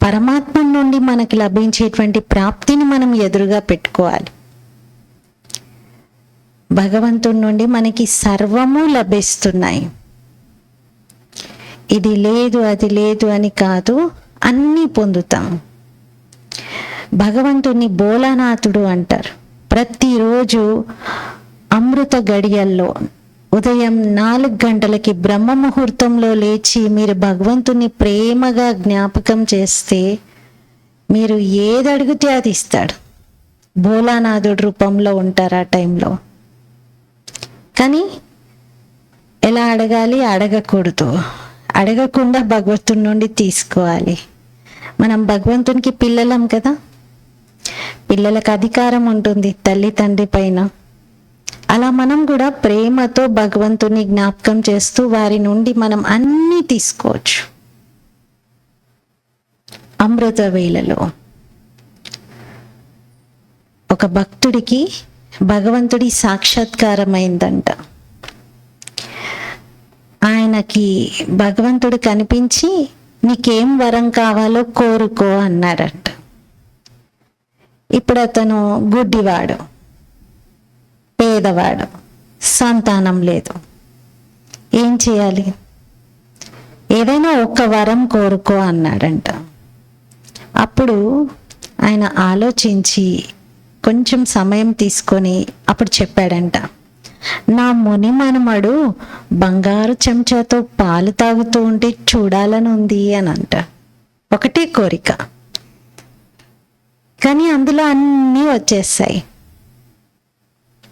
పరమాత్మ నుండి మనకి లభించేటువంటి ప్రాప్తిని మనం ఎదురుగా పెట్టుకోవాలి. భగవంతుడి నుండి మనకి సర్వము లభిస్తున్నాయి. ఇది లేదు అది లేదు అని కాదు, అన్నీ పొందుతాం. భగవంతుడిని భోలానాథుడు అంటారు. ప్రతిరోజు అమృత గడియల్లో ఉదయం 4 గంటలకి బ్రహ్మ ముహూర్తంలో లేచి మీరు భగవంతుని ప్రేమగా జ్ఞాపకం చేస్తే మీరు ఏది అడిగితే అది ఇస్తాడు. భోలానాథుడు రూపంలో ఉంటారు ఆ టైంలో. కానీ ఎలా అడగాలి? అడగకూడదు. అడగకుండా భగవంతుడి నుండి తీసుకోవాలి. మనం భగవంతునికి పిల్లలం కదా, పిల్లలకు అధికారం ఉంటుంది తల్లి తండ్రి పైన. అలా మనం కూడా ప్రేమతో భగవంతుని జ్ఞాపకం చేస్తూ వారి నుండి మనం అన్నీ తీసుకోవచ్చు. అమృత వేళలో ఒక భక్తుడికి భగవంతుడి సాక్షాత్కారమైందంట. ఆయనకి భగవంతుడు కనిపించి నీకేం వరం కావాలో కోరుకో అన్నాడంట. ఇప్పుడు అతను గుడ్డివాడు, పేదవాడు, సంతానం లేదు. ఏం చేయాలి? ఏదైనా ఒక వరం కోరుకో అన్నాడంట. అప్పుడు ఆయన ఆలోచించి కొంచెం సమయం తీసుకొని అప్పుడు చెప్పాడంట, నా ముని మనమడు బంగారు చెంచాతో పాలు తాగుతూ ఉంటే చూడాలని ఉంది అని అంట. ఒకటే కోరిక, కానీ అందులో అన్నీ వచ్చేస్తాయి.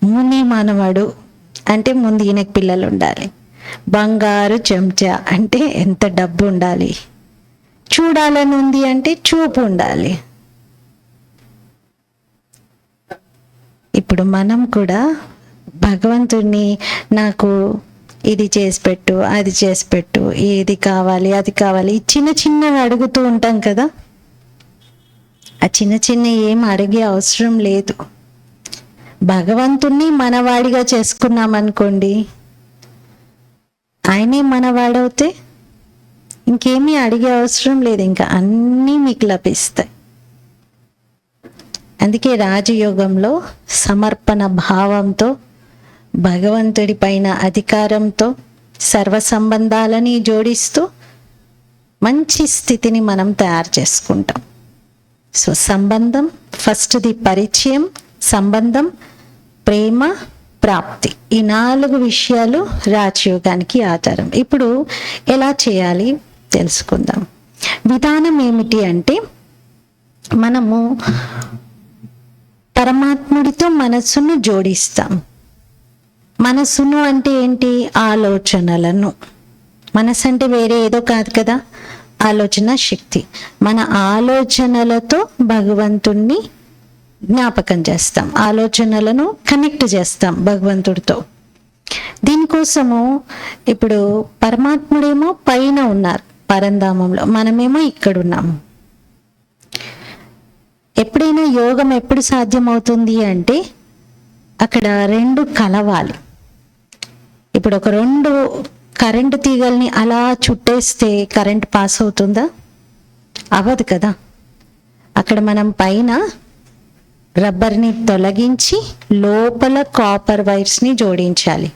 ముని మనవడు అంటే ముందు ఈయనకి పిల్లలు ఉండాలి, బంగారు చెంచా అంటే ఎంత డబ్బు ఉండాలి, చూడాలని ఉంది అంటే చూపు ఉండాలి. ఇప్పుడు మనం కూడా భగవంతుడిని నాకు ఇది చేసి పెట్టు, అది చేసి పెట్టు, ఏది కావాలి అది కావాలి, చిన్న చిన్నవి అడుగుతూ ఉంటాం కదా. ఆ చిన్న చిన్న ఏం అడిగే అవసరం లేదు. భగవంతుణ్ణి మనవాడిగా చేసుకున్నాం అనుకోండి, ఆయనే మనవాడవుతే ఇంకేమీ అడిగే అవసరం లేదు, ఇంకా అన్నీ మీకు లభిస్తాయి. అందుకే రాజయోగంలో సమర్పణ భావంతో, భగవంతుడి పైన అధికారంతో సర్వ సంబంధాలని జోడిస్తూ మంచి స్థితిని మనం తయారు చేసుకుంటాం. సో సంబంధం ఫస్ట్ది, పరిచయం, సంబంధం, ప్రేమ, ప్రాప్తి. ఈ 4 విషయాలు రాజయోగానికి ఆధారం. ఇప్పుడు ఎలా చేయాలి తెలుసుకుందాం. విధానం ఏమిటి అంటే, మనము పరమాత్ముడితో మనస్సును జోడిస్తాం. మనస్సును అంటే ఏంటి? ఆలోచనలను. మనస్సు అంటే వేరే ఏదో కాదు కదా, ఆలోచన శక్తి. మన ఆలోచనలతో భగవంతుణ్ణి జ్ఞాపకం చేస్తాం, ఆలోచనలను కనెక్ట్ చేస్తాం భగవంతుడితో. దీనికోసము ఇప్పుడు పరమాత్ముడేమో పైన ఉన్నారు పరంధామంలో, మనమేమో ఇక్కడ ఉన్నాము. ఎప్పుడైనా యోగం ఎప్పుడు సాధ్యమవుతుంది అంటే అక్కడ 2 కలవాలి. ఇప్పుడు ఒక 2 కరెంటు తీగల్ని అలా చుట్టేస్తే కరెంట్ పాస్ అవుతుందా? అవ్వదు కదా. అక్కడ మనం పైన రబ్బర్ని తొలగించి లోపల కాపర్ వైర్స్ని జోడించాలి.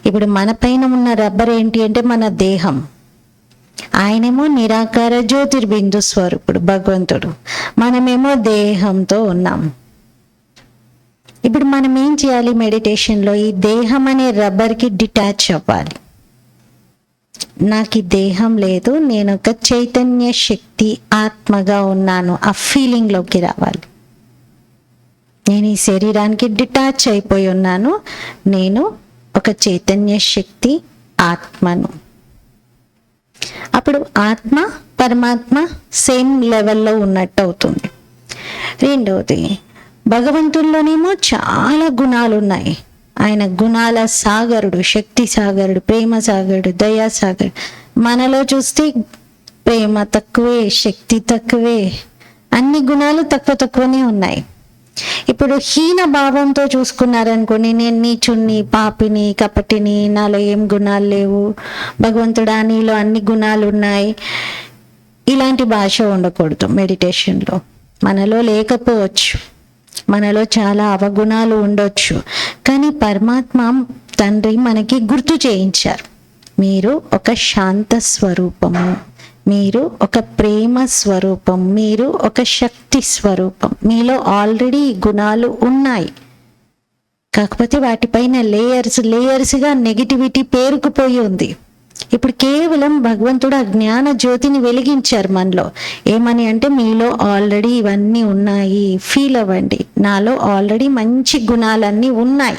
ఇప్పుడు మన పైన ఉన్న రబ్బర్ ఏంటి అంటే మన దేహం. ఆయనేమో నిరాకార జ్యోతిర్బిందు స్వరూపుడు భగవంతుడు, మనమేమో దేహంతో ఉన్నాం. ఇప్పుడు మనం ఏం చేయాలి మెడిటేషన్లో? ఈ దేహం అనే రబ్బర్కి డిటాచ్ అవ్వాలి. నాకు ఈ దేహం లేదు, నేను ఒక చైతన్య శక్తి ఆత్మగా ఉన్నాను, ఆ ఫీలింగ్లోకి రావాలి. నేను ఈ శరీరానికి డిటాచ్ అయిపోయి ఉన్నాను, నేను ఒక చైతన్య శక్తి ఆత్మను. అప్పుడు ఆత్మ పరమాత్మ సేమ్ లెవెల్లో ఉన్నట్టు అవుతుంది. రెండవది, భగవంతుల్లోనేమో చాలా గుణాలు ఉన్నాయి. ఆయన గుణాల సాగరుడు, శక్తి సాగరుడు, ప్రేమ సాగరుడు, దయా సాగరుడు. మనలో చూస్తే ప్రేమ తక్కువే, శక్తి తక్కువే, అన్ని గుణాలు తక్కువనే ఉన్నాయి. ఇప్పుడు హీన భావంతో చూసుకున్నారనుకోండి, నేను నీచుణ్ణి, పాపిని, కపటిని, నాలో ఏం గుణాలు లేవు, భగవంతుడా నీలో అన్ని గుణాలు ఉన్నాయి, ఇలాంటి భాష ఉండకూడదు మెడిటేషన్లో. మనలో లేకపోవచ్చు, మనలో చాలా అవగుణాలు ఉండొచ్చు, కానీ పరమాత్మ తండ్రి మనకి గుర్తు చేయించారు, మీరు ఒక శాంత స్వరూపము, మీరు ఒక ప్రేమ స్వరూపం, మీరు ఒక శక్తి స్వరూపం, మీలో ఆల్రెడీ గుణాలు ఉన్నాయి, కాకపోతే వాటిపైన లేయర్స్గా నెగిటివిటీ పేరుకుపోయి ఉంది. ఇప్పుడు కేవలం భగవంతుడు ఆ జ్ఞాన జ్యోతిని వెలిగించారు మనలో. ఏమని అంటే, మీలో ఆల్రెడీ ఇవన్నీ ఉన్నాయి, ఫీల్ అవ్వండి, నాలో ఆల్రెడీ మంచి గుణాలన్నీ ఉన్నాయి.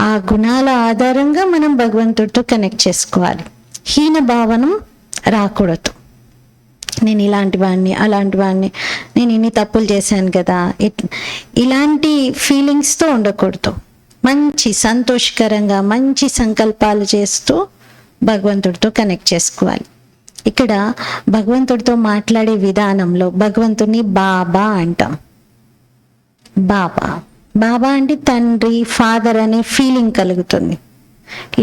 ఆ గుణాల ఆధారంగా మనం భగవంతుడితో కనెక్ట్ చేసుకోవాలి. హీన భావనం రాకూడదు. నేను ఇలాంటి వాడిని, అలాంటి వాడిని, నేను ఇన్ని తప్పులు చేశాను కదా, ఇలాంటి ఫీలింగ్స్తో ఉండకూడదు. మంచి సంతోషకరంగా మంచి సంకల్పాలు చేస్తూ భగవంతుడితో కనెక్ట్ చేసుకోవాలి. ఇక్కడ భగవంతుడితో మాట్లాడే విధానంలో భగవంతుడిని బాబా అంటాం. బాబా బాబా అంటే తండ్రి, ఫాదర్ అనే ఫీలింగ్ కలుగుతుంది.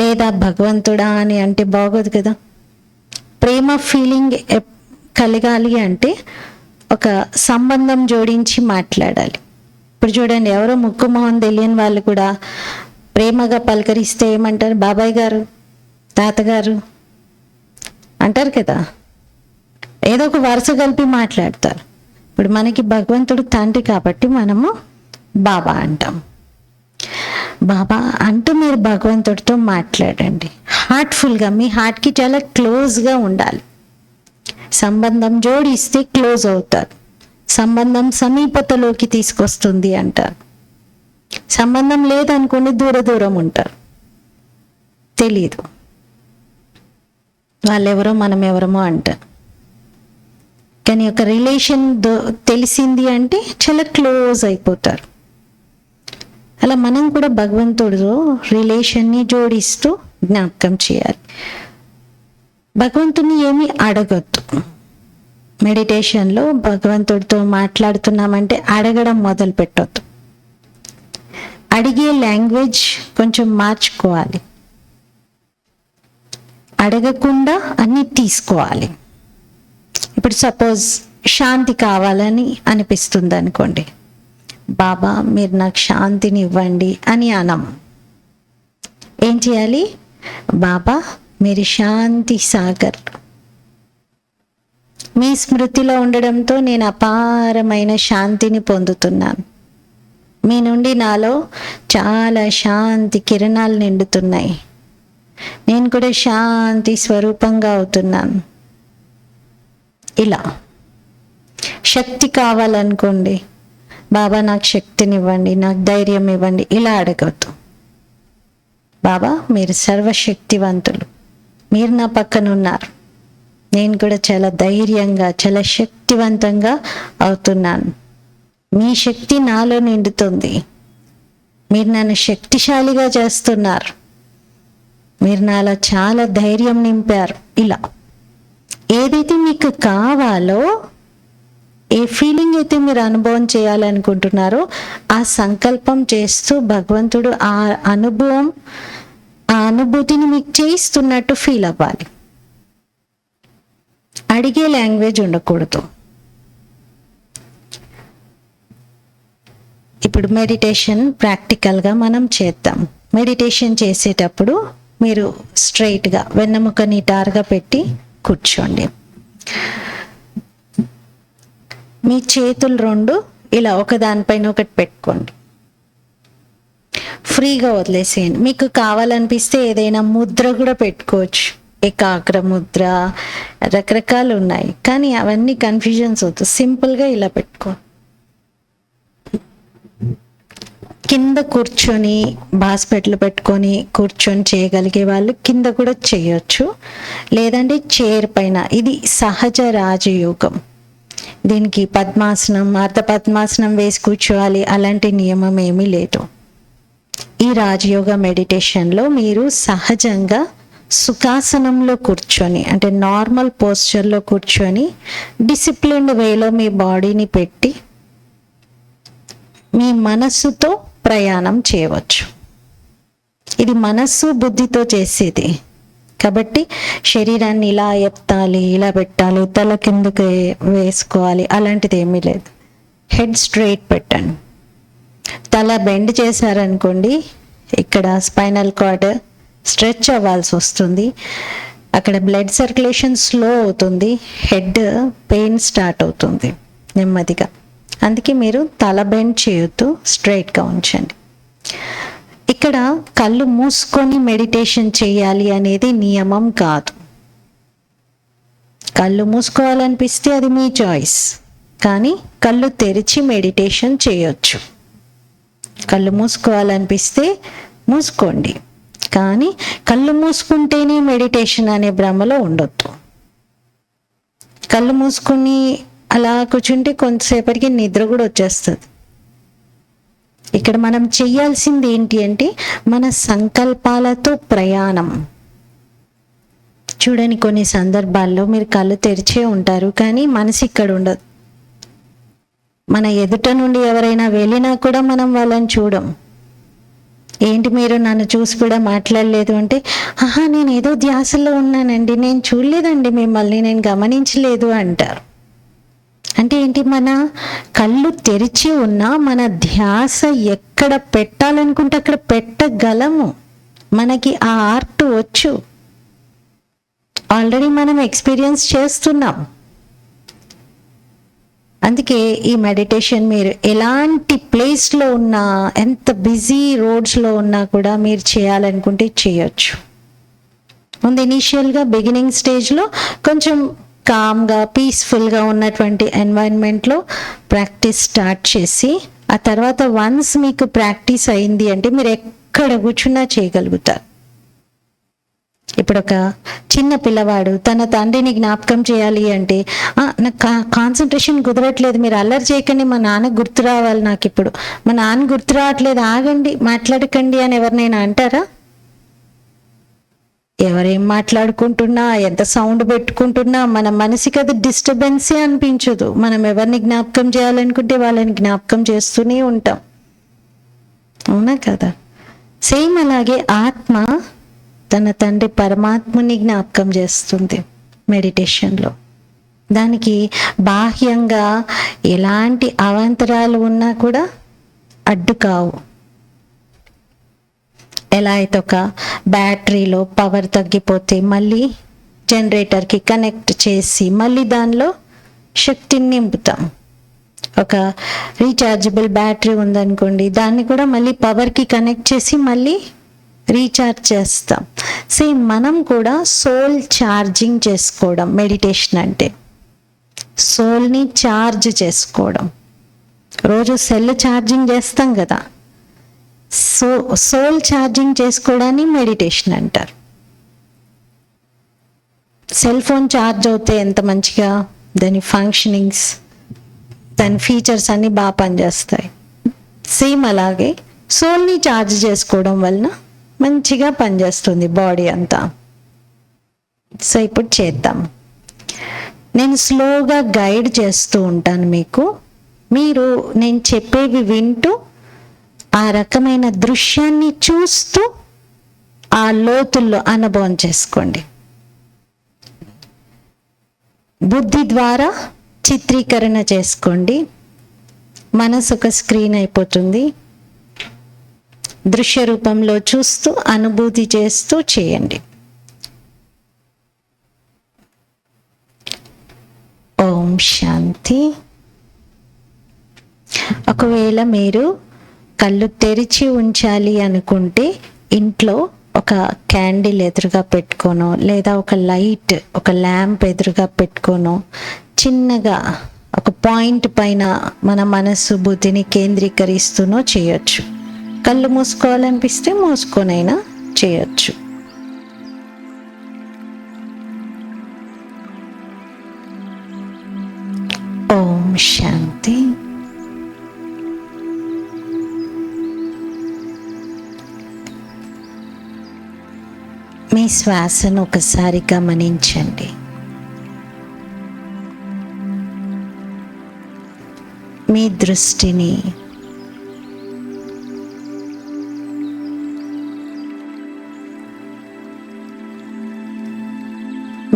లేదా భగవంతుడా అని అంటే బాగోదు కదా. ప్రేమ ఫీలింగ్ కలగాలి అంటే ఒక సంబంధం జోడించి మాట్లాడాలి. ఇప్పుడు చూడండి, ఎవరో ముక్కు మొహం తెలియని వాళ్ళు కూడా ప్రేమగా పలకరిస్తే ఏమంటారు? బాబాయ్ గారు, తాతగారు అంటారు కదా. ఏదో ఒక వరుస కలిపి మాట్లాడతారు. ఇప్పుడు మనకి భగవంతుడు తండ్రి కాబట్టి మనము బాబా అంటాం. బాబా అంటూ మీరు భగవంతుడితో మాట్లాడండి హార్ట్ఫుల్గా. మీ హార్ట్కి చాలా క్లోజ్గా ఉండాలి. సంబంధం జోడిస్తే క్లోజ్ అవుతారు. సంబంధం సమీపతలోకి తీసుకొస్తుంది అంటారు. సంబంధం లేదనుకోండి, దూరం ఉంటారు, తెలీదు, వాళ్ళెవరో మనం ఎవరమో అంటారు. కానీ ఒక రిలేషన్ తెలిసింది అంటే చాలా క్లోజ్ అయిపోతారు. అలా మనం కూడా భగవంతుడితో రిలేషన్ని జోడిస్తూ జ్ఞాపకం చేయాలి. భగవంతుని ఏమీ అడగొద్దు. మెడిటేషన్లో భగవంతుడితో మాట్లాడుతున్నామంటే అడగడం మొదలు పెట్టొద్దు. అడిగే లాంగ్వేజ్ కొంచెం మార్చుకోవాలి. అడగకుండా అన్నీ తీసుకోవాలి. ఇప్పుడు సపోజ్ శాంతి కావాలని అనిపిస్తుంది అనుకోండి, బాబా మీరు నాకు శాంతిని ఇవ్వండి అని అనం. ఏం చేయాలి? బాబా మీరు శాంతి సాగర్. మీ స్మృతిలో ఉండడంతో నేను అపారమైన శాంతిని పొందుతున్నాను. మీ నుండి నాలో చాలా శాంతి కిరణాలు నిండుతున్నాయి. నేను కూడా శాంతి స్వరూపంగా అవుతున్నాను. ఇలా శక్తి కావాలనుకోండి, బాబా నాకు శక్తినివ్వండి, నాకు ధైర్యం ఇవ్వండి, ఇలా అడగద్దు. బాబా మీరు సర్వశక్తివంతులు, మీరు నా పక్కన ఉన్నారు, నేను కూడా చాలా ధైర్యంగా చాలా శక్తివంతంగా అవుతున్నాను. మీ శక్తి నాలో నిండుతుంది, మీరు నన్ను శక్తిశాలిగా చేస్తున్నారు, మీరు నాలో చాలా ధైర్యం నింపారు. ఇలా ఏదైతే మీకు కావాలో, ఏ ఫీలింగ్ అయితే మీరు అనుభవం చేయాలనుకుంటున్నారో ఆ సంకల్పం చేస్తూ భగవంతుడు ఆ అనుభూతిని మీకు చేయిస్తున్నట్టు ఫీల్ అవ్వాలి. అడిగే లాంగ్వేజ్ ఉండకూడదు. ఇప్పుడు మెడిటేషన్ ప్రాక్టికల్గా మనం చేద్దాం. మెడిటేషన్ చేసేటప్పుడు మీరు స్ట్రైట్గా వెన్నెముక నిటారుగా పెట్టి కూర్చోండి. మీ చేతులు రెండు ఇలా ఒకదానిపైన ఒకటి పెట్టుకోండి. ఫ్రీగా వదిలేసేయండి. మీకు కావాలనిపిస్తే ఏదైనా ముద్ర కూడా పెట్టుకోవచ్చు. ఏకాగ్ర ముద్ర, రకరకాలు ఉన్నాయి, కానీ అవన్నీ కన్ఫ్యూజన్స్ అవుతుంది. సింపుల్గా ఇలా పెట్టుకో. కింద కూర్చొని బాస్పెట్లు పెట్టుకొని కూర్చొని చేయగలిగే వాళ్ళు కింద కూడా చేయొచ్చు, లేదంటే చైర్ పైన. ఇది సహజ రాజయోగం. దీనికి పద్మాసనం, అర్ధ పద్మాసనం వేసి కూర్చోవాలి అలాంటి నియమం ఏమీ లేదు. ఈ రాజయోగ మెడిటేషన్లో మీరు సహజంగా సుఖాసనంలో కూర్చొని, అంటే నార్మల్ పోస్చర్లో కూర్చొని డిసిప్లిన్డ్ వేలో మీ బాడీని పెట్టి మీ మనస్సుతో ప్రయాణం చేయవచ్చు. ఇది మనస్సు బుద్ధితో చేసేది కాబట్టి శరీరాన్ని ఇలా ఎత్తాలి, ఇలా పెట్టాలి, తల కిందకి వేసుకోవాలి అలాంటిది ఏమీ లేదు. హెడ్ స్ట్రైట్ పెట్టండి. తల బెండ్ చేశారనుకోండి, ఇక్కడ స్పైనల్ కార్డ్ స్ట్రెచ్ అవ్వాల్సి వస్తుంది, అక్కడ బ్లడ్ సర్క్యులేషన్ స్లో అవుతుంది, హెడ్ పెయిన్ స్టార్ట్ అవుతుంది నెమ్మదిగా. అందుకే మీరు తల బెండ్ చేయొద్దు, స్ట్రైట్గా ఉంచండి. ఇక్కడ కళ్ళు మూసుకొని మెడిటేషన్ చేయాలి అనేది నియమం కాదు. కళ్ళు మూసుకోవాలనిపిస్తే అది మీ చాయిస్, కానీ కళ్ళు తెరిచి మెడిటేషన్ చేయొచ్చు. కళ్ళు మూసుకోవాలనిపిస్తే మూసుకోండి, కానీ కళ్ళు మూసుకుంటేనే మెడిటేషన్ అనే భ్రమలో ఉండొద్దు. కళ్ళు మూసుకుని అలా కూర్చుంటే కొంతసేపటికి నిద్ర కూడా వచ్చేస్తుంది. ఇక్కడ మనం చెయ్యాల్సింది ఏంటి అంటే మన సంకల్పాలతో ప్రయాణం. చూడని కొన్ని సందర్భాల్లో మీరు కళ్ళు తెరిచే ఉంటారు, కానీ మనసు ఇక్కడ ఉండదు. మన ఎదుట నుండి ఎవరైనా వెళ్ళినా కూడా మనం వాళ్ళని చూడం. ఏంటి మీరు నన్ను చూసి కూడా మాట్లాడలేదు అంటే, నేను ఏదో ధ్యాసలో ఉన్నానండి, నేను చూడలేదండి మిమ్మల్ని, నేను గమనించలేదు అంటారు. అంటే ఏంటి, మన కళ్ళు తెరిచి ఉన్నా మన ధ్యాస ఎక్కడ పెట్టాలనుకుంటే అక్కడ పెట్టగలము. మనకి ఆ ఆర్ట్ వచ్చు, ఆల్రెడీ మనం ఎక్స్పీరియన్స్ చేస్తున్నాం. అందుకే ఈ మెడిటేషన్ మీరు ఎలాంటి ప్లేస్లో ఉన్నా, ఎంత బిజీ రోడ్స్లో ఉన్నా కూడా మీరు చేయాలనుకుంటే చేయొచ్చు. ముందు ఇనీషియల్గా బిగినింగ్ స్టేజ్లో కొంచెం కామ్గా పీస్ఫుల్గా ఉన్నటువంటి ఎన్వైరన్మెంట్లో ప్రాక్టీస్ స్టార్ట్ చేసి, ఆ తర్వాత వన్స్ మీకు ప్రాక్టీస్ అయింది అంటే మీరు ఎక్కడ కూర్చున్నా చేయగలుగుతారు. ఇప్పుడు ఒక చిన్న పిల్లవాడు తన తండ్రిని జ్ఞాపకం చేయాలి అంటే, నాకు కాన్సన్ట్రేషన్ కుదరట్లేదు, మీరు అల్లరి చేయకండి, మా నాన్న గుర్తు రావాలి, నాకు ఇప్పుడు మా నాన్న గుర్తు రావట్లేదు, ఆగండి, మాట్లాడకండి అని ఎవరినైనా అంటారా? ఎవరేం మాట్లాడుకుంటున్నా, ఎంత సౌండ్ పెట్టుకుంటున్నా మన మనసుకి అది డిస్టర్బెన్సే అనిపించదు. మనం ఎవరిని జ్ఞాపకం చేయాలనుకుంటే వాళ్ళని జ్ఞాపకం చేస్తూనే ఉంటాం, అవునా కదా? సేమ్ అలాగే ఆత్మ తన తండ్రి పరమాత్మని జ్ఞాపకం చేస్తుంది మెడిటేషన్లో. దానికి బాహ్యంగా ఎలాంటి అవాంతరాలు ఉన్నా కూడా అడ్డు కావు. ఎలా అయితే ఒక బ్యాటరీలో పవర్ తగ్గిపోతే మళ్ళీ జనరేటర్కి కనెక్ట్ చేసి మళ్ళీ దానిలో శక్తిని నింపుతాం. ఒక రీఛార్జబుల్ బ్యాటరీ ఉందనుకోండి, దాన్ని కూడా మళ్ళీ పవర్కి కనెక్ట్ చేసి మళ్ళీ రీఛార్జ్ చేస్తాం. సేమ్ మనం కూడా సోల్ ఛార్జింగ్ చేసుకోవడం మెడిటేషన్ అంటే. సోల్ని ఛార్జ్ చేసుకోవడం. రోజు సెల్ ఛార్జింగ్ చేస్తాం కదా, సోల్ ఛార్జింగ్ చేసుకోవడాన్ని మెడిటేషన్ అంటారు. సెల్ ఫోన్ ఛార్జ్ అవుతే ఎంత మంచిగా దాని ఫంక్షనింగ్స్, దాని ఫీచర్స్ అన్నీ బాగా పనిచేస్తాయి. సేమ్ అలాగే సోల్ని ఛార్జ్ చేసుకోవడం వలన మంచిగా పనిచేస్తుంది బాడీ అంతా. సో ఇప్పుడు చేద్దాం. నేను స్లోగా గైడ్ చేస్తూ ఉంటాను మీకు. మీరు నేను చెప్పేవి వింటూ ఆ రకమైన దృశ్యాన్ని చూస్తూ ఆ లోతుల్లో అనుభవం చేసుకోండి. బుద్ధి ద్వారా చిత్రీకరణ చేసుకోండి. మనసు ఒక స్క్రీన్ అయిపోతుంది. దృశ్య రూపంలో చూస్తూ అనుభూతి చేస్తూ చేయండి. ఓం శాంతి. ఒకవేళ మీరు కళ్ళు తెరిచి ఉంచాలి అనుకుంటే ఇంట్లో ఒక క్యాండిల్ ఎదురుగా పెట్టుకోనో, లేదా ఒక లైట్, ఒక ల్యాంప్ ఎదురుగా పెట్టుకోనో, చిన్నగా ఒక పాయింట్ పైన మన మనస్సు బుద్ధిని కేంద్రీకరిస్తూనో చేయొచ్చు. కళ్ళు మూసుకోవాలనిపిస్తే మూసుకొనైనా చేయొచ్చు. ఓం శాంతి. మీ శ్వాసను ఒకసారి గమనించండి. మీ దృష్టిని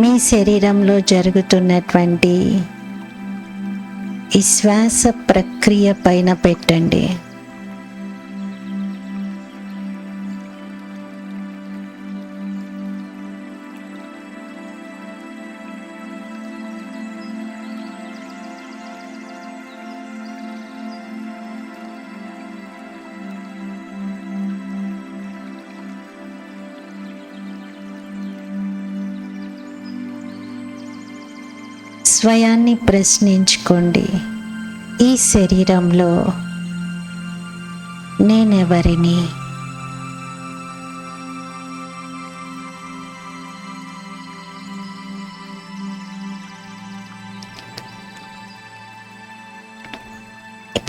మీ శరీరంలో జరుగుతున్నటువంటి ఈ శ్వాస ప్రక్రియ పైన పెట్టండి. స్వయాన్ని ప్రశ్నించుకోండి. ఈ శరీరంలో నేనెవరిని?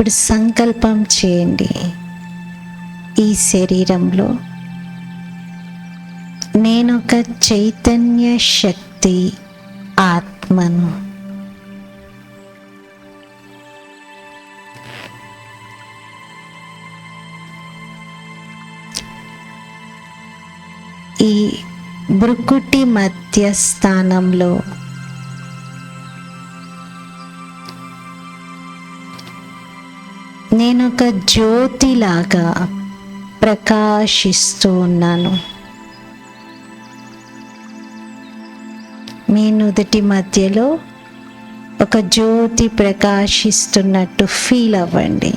ఇప్పుడు సంకల్పం చేయండి, ఈ శరీరంలో నేనొక చైతన్య శక్తి ఆత్మను. ఈ భృకుటి మధ్య స్థానంలో నేనొక జ్యోతిలాగా ప్రకాశిస్తూ ఉన్నాను. మీ నుదుటి మధ్యలో ఒక జ్యోతి ప్రకాశిస్తున్నట్టు ఫీల్ అవ్వండి.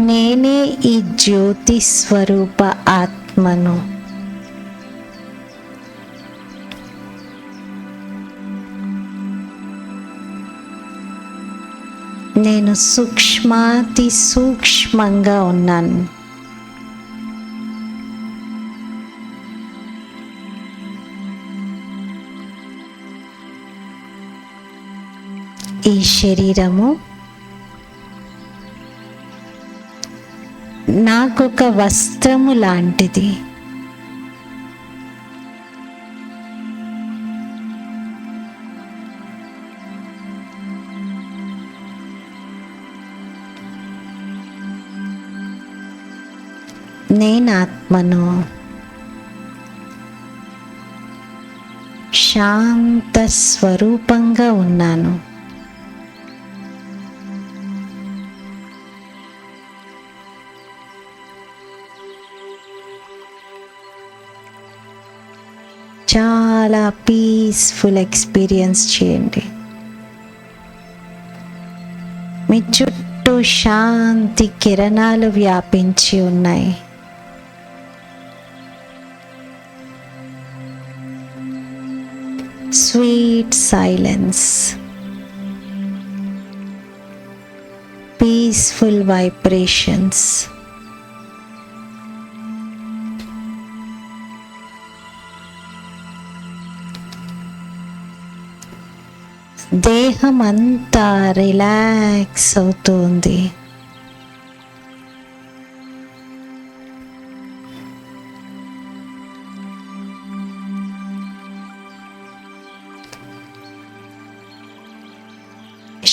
నేనే ఈ జ్యోతి స్వరూప ఆత్మను. నేను సూక్ష్మాతి సూక్ష్మంగా ఉన్నాను. ఈ శరీరము నాకొక వస్త్రము లాంటిది. నేను ఆత్మను, శాంత స్వరూపంగా ఉన్నాను. చాలా పీస్ఫుల్ ఎక్స్పీరియన్స్ చేయండి. మీ చుట్టూ శాంతి కిరణాలు వ్యాపించి ఉన్నాయి. Sweet silence, peaceful vibrations. దేహం అంతా రిలాక్స్ అవుతుంది.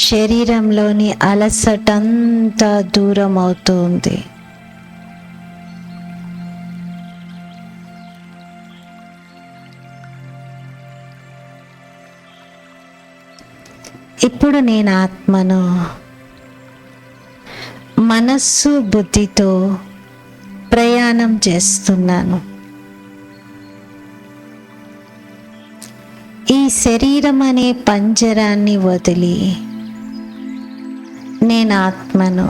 శరీరంలోని అలసటంతా దూరం అవుతుంది. ఇప్పుడు నేను ఆత్మను మనస్సు బుద్ధితో ప్రయాణం చేస్తున్నాను. ఈ శరీరం అనే పంజరాన్ని వదిలి నేను ఆత్మను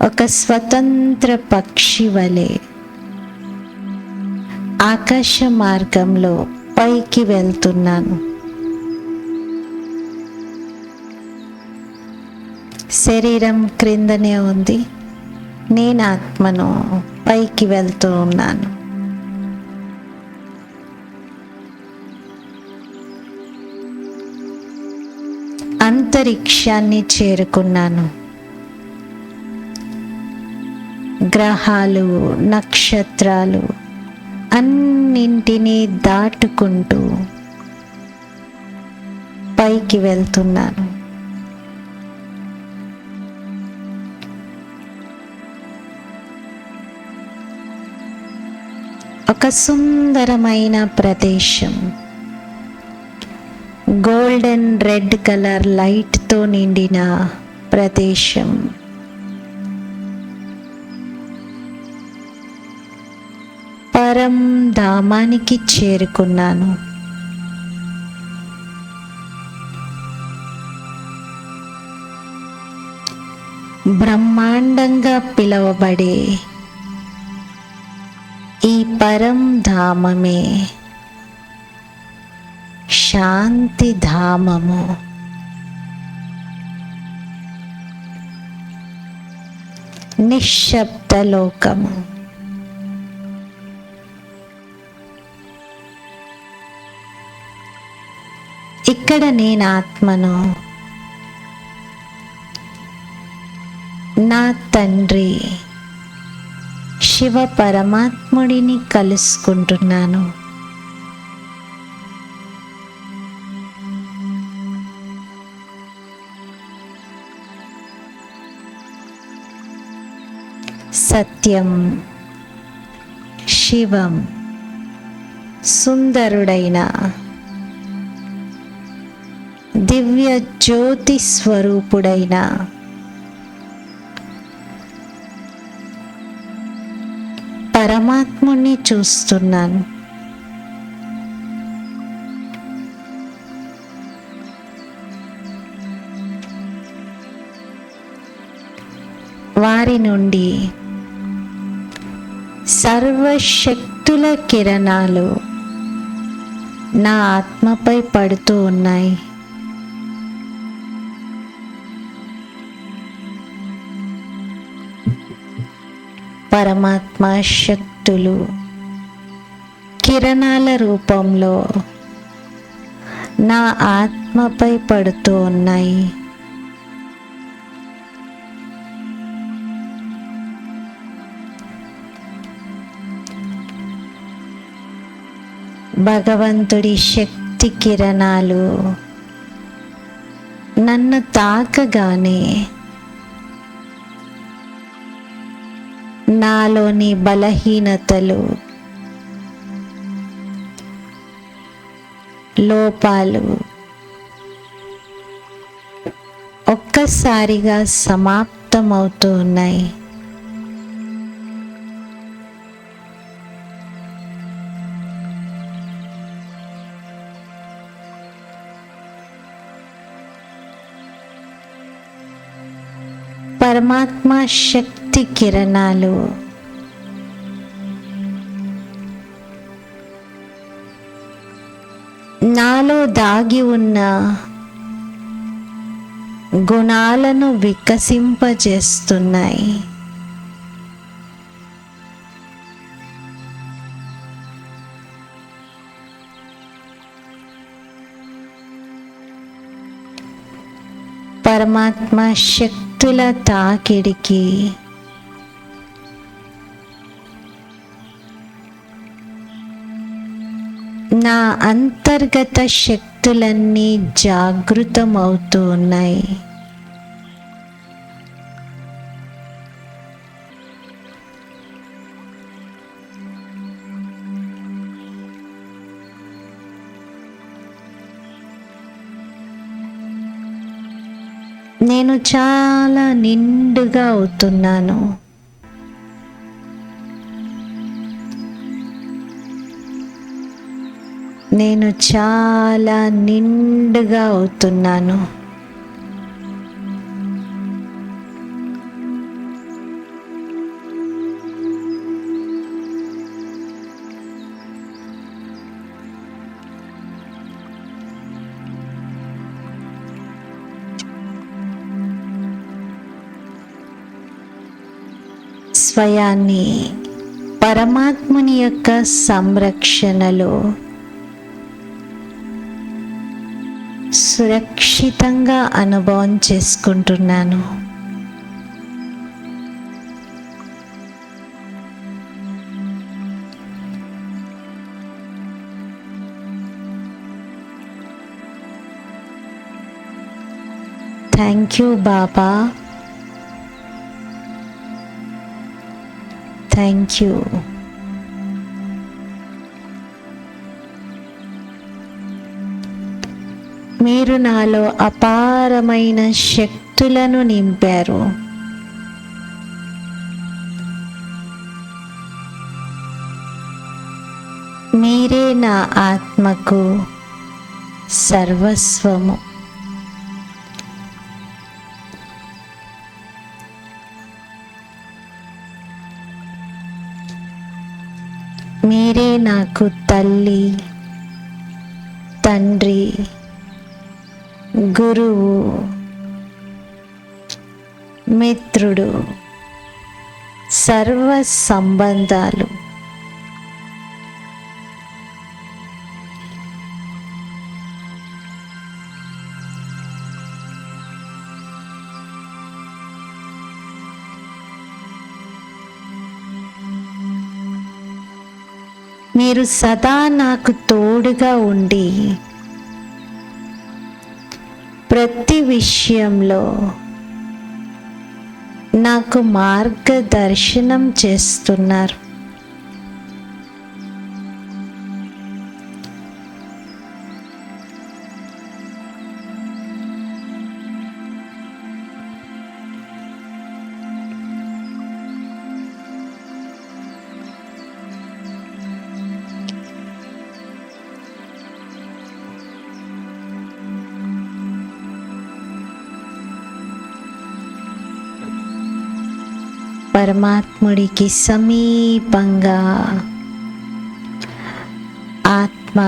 ఒక స్వతంత్ర పక్షి వలె ఆకాశ మార్గంలో పైకి వెళ్తున్నాను. శరీరం క్రిందనే ఉంది, నేను ఆత్మను పైకి వెళ్తూ ఉన్నాను. అంతరిక్షాన్ని చేరుకున్నాను. గ్రహాలు, నక్షత్రాలు అన్నింటినీ దాటుకుంటూ పైకి వెళ్తున్నాను. ఒక సుందరమైన ప్రదేశం, గోల్డెన్ రెడ్ కలర్ లైట్తో నిండిన ప్రదేశం. పరం ధామానికి చేరుకున్నాను. బ్రహ్మాండంగా పిలువబడే ఈ పరం ధామమే శాంతి ధామము. నిశ్శబ్ద లోకము. ఇక్కడ నేను ఆత్మను నా తండ్రి శివ పరమాత్ముడిని కలుసుకుంటున్నాను. సత్యం, శివం, సుందరుడైన దివ్య జ్యోతి స్వరూపుడైన పరమాత్ముని చూస్తున్నాను. వారి నుండి సర్వశక్తుల కిరణాలు నా ఆత్మపై పడుతూ ఉన్నాయి. పరమాత్మ శక్తులు కిరణాల రూపంలో నా ఆత్మపై పడుతూ ఉన్నాయి. భగవంతుడి శక్తి కిరణాలు నన్ను తాకగానే నాలోని బలహీనతలు, లోపాలు ఒక్కసారిగా సమాప్తమవుతూ ఉన్నాయి. పరమాత్మ శక్తి కిరణాలు నాలో దాగి ఉన్న గుణాలను వికసింపజేస్తున్నాయి. పరమాత్మ శక్తుల తాకిడికి నా అంతర్గత శక్తులన్నీ జాగృతమవుతూ ఉన్నాయి. నేను చాలా నిండుగా అవుతున్నాను. నేను చాలా నిండుగా అవుతున్నాను. స్వయాన్ని పరమాత్ముని యొక్క సంరక్షణలో సురక్షితంగా అనుభవం చేసుకుంటున్నాను. Thank you Baba, thank you. మీరు నాలో అపారమైన శక్తులను నింపారు. మీరే నా ఆత్మకు సర్వస్వము. మీరే నాకు తల్లి, తండ్రి, గురువు, మిత్రుడు, సర్వ సంబంధాలు మీరు సదా నాకు తోడుగా ఉండి ప్రతి విషయంలో నాకు మార్గదర్శనం చేస్తున్నారు. పరమాత్ముడికి సమీపంగా ఆత్మ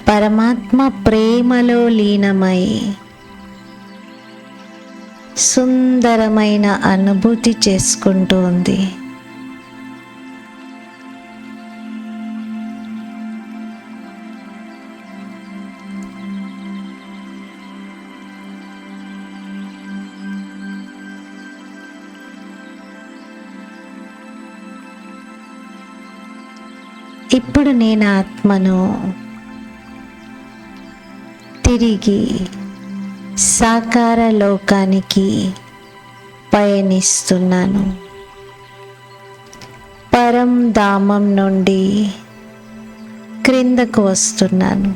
పరమాత్మ ప్రేమలో లీనమై సుందరమైన అనుభూతి చేసుకుంటోంది. ఇప్పుడు నేను ఆత్మను తిరిగి సాకార లోకానికి పయనిస్తున్నాను. పరంధామం నుండి క్రిందకు వస్తున్నాను.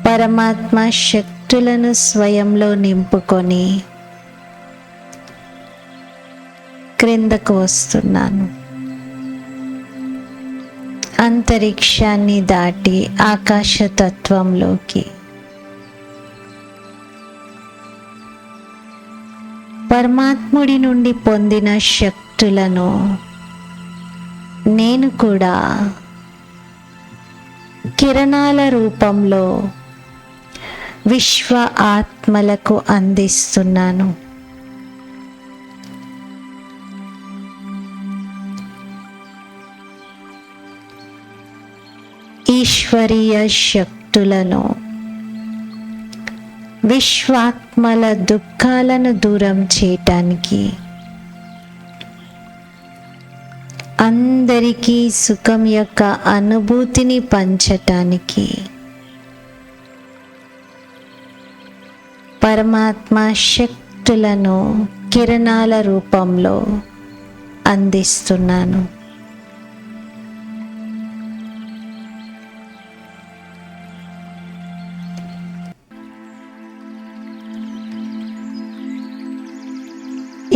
పరమాత్మ శక్తులను స్వయంలో నింపుకొని క్రిందకు వస్తున్నాను. అంతరిక్షాన్ని దాటి ఆకాశతత్వంలోకి పరమాత్ముడి నుండి పొందిన శక్తులను నేను కూడా కిరణాల రూపంలో విశ్వ ఆత్మలకు అందిస్తున్నాను. ఈశ్వరీయ శక్తులను విశ్వాత్మల దుఃఖాలను దూరం చేయటానికి, అందరికీ సుఖం యొక్క అనుభూతిని పంచటానికి పరమాత్మ శక్తులను కిరణాల రూపంలో అందిస్తున్నాను.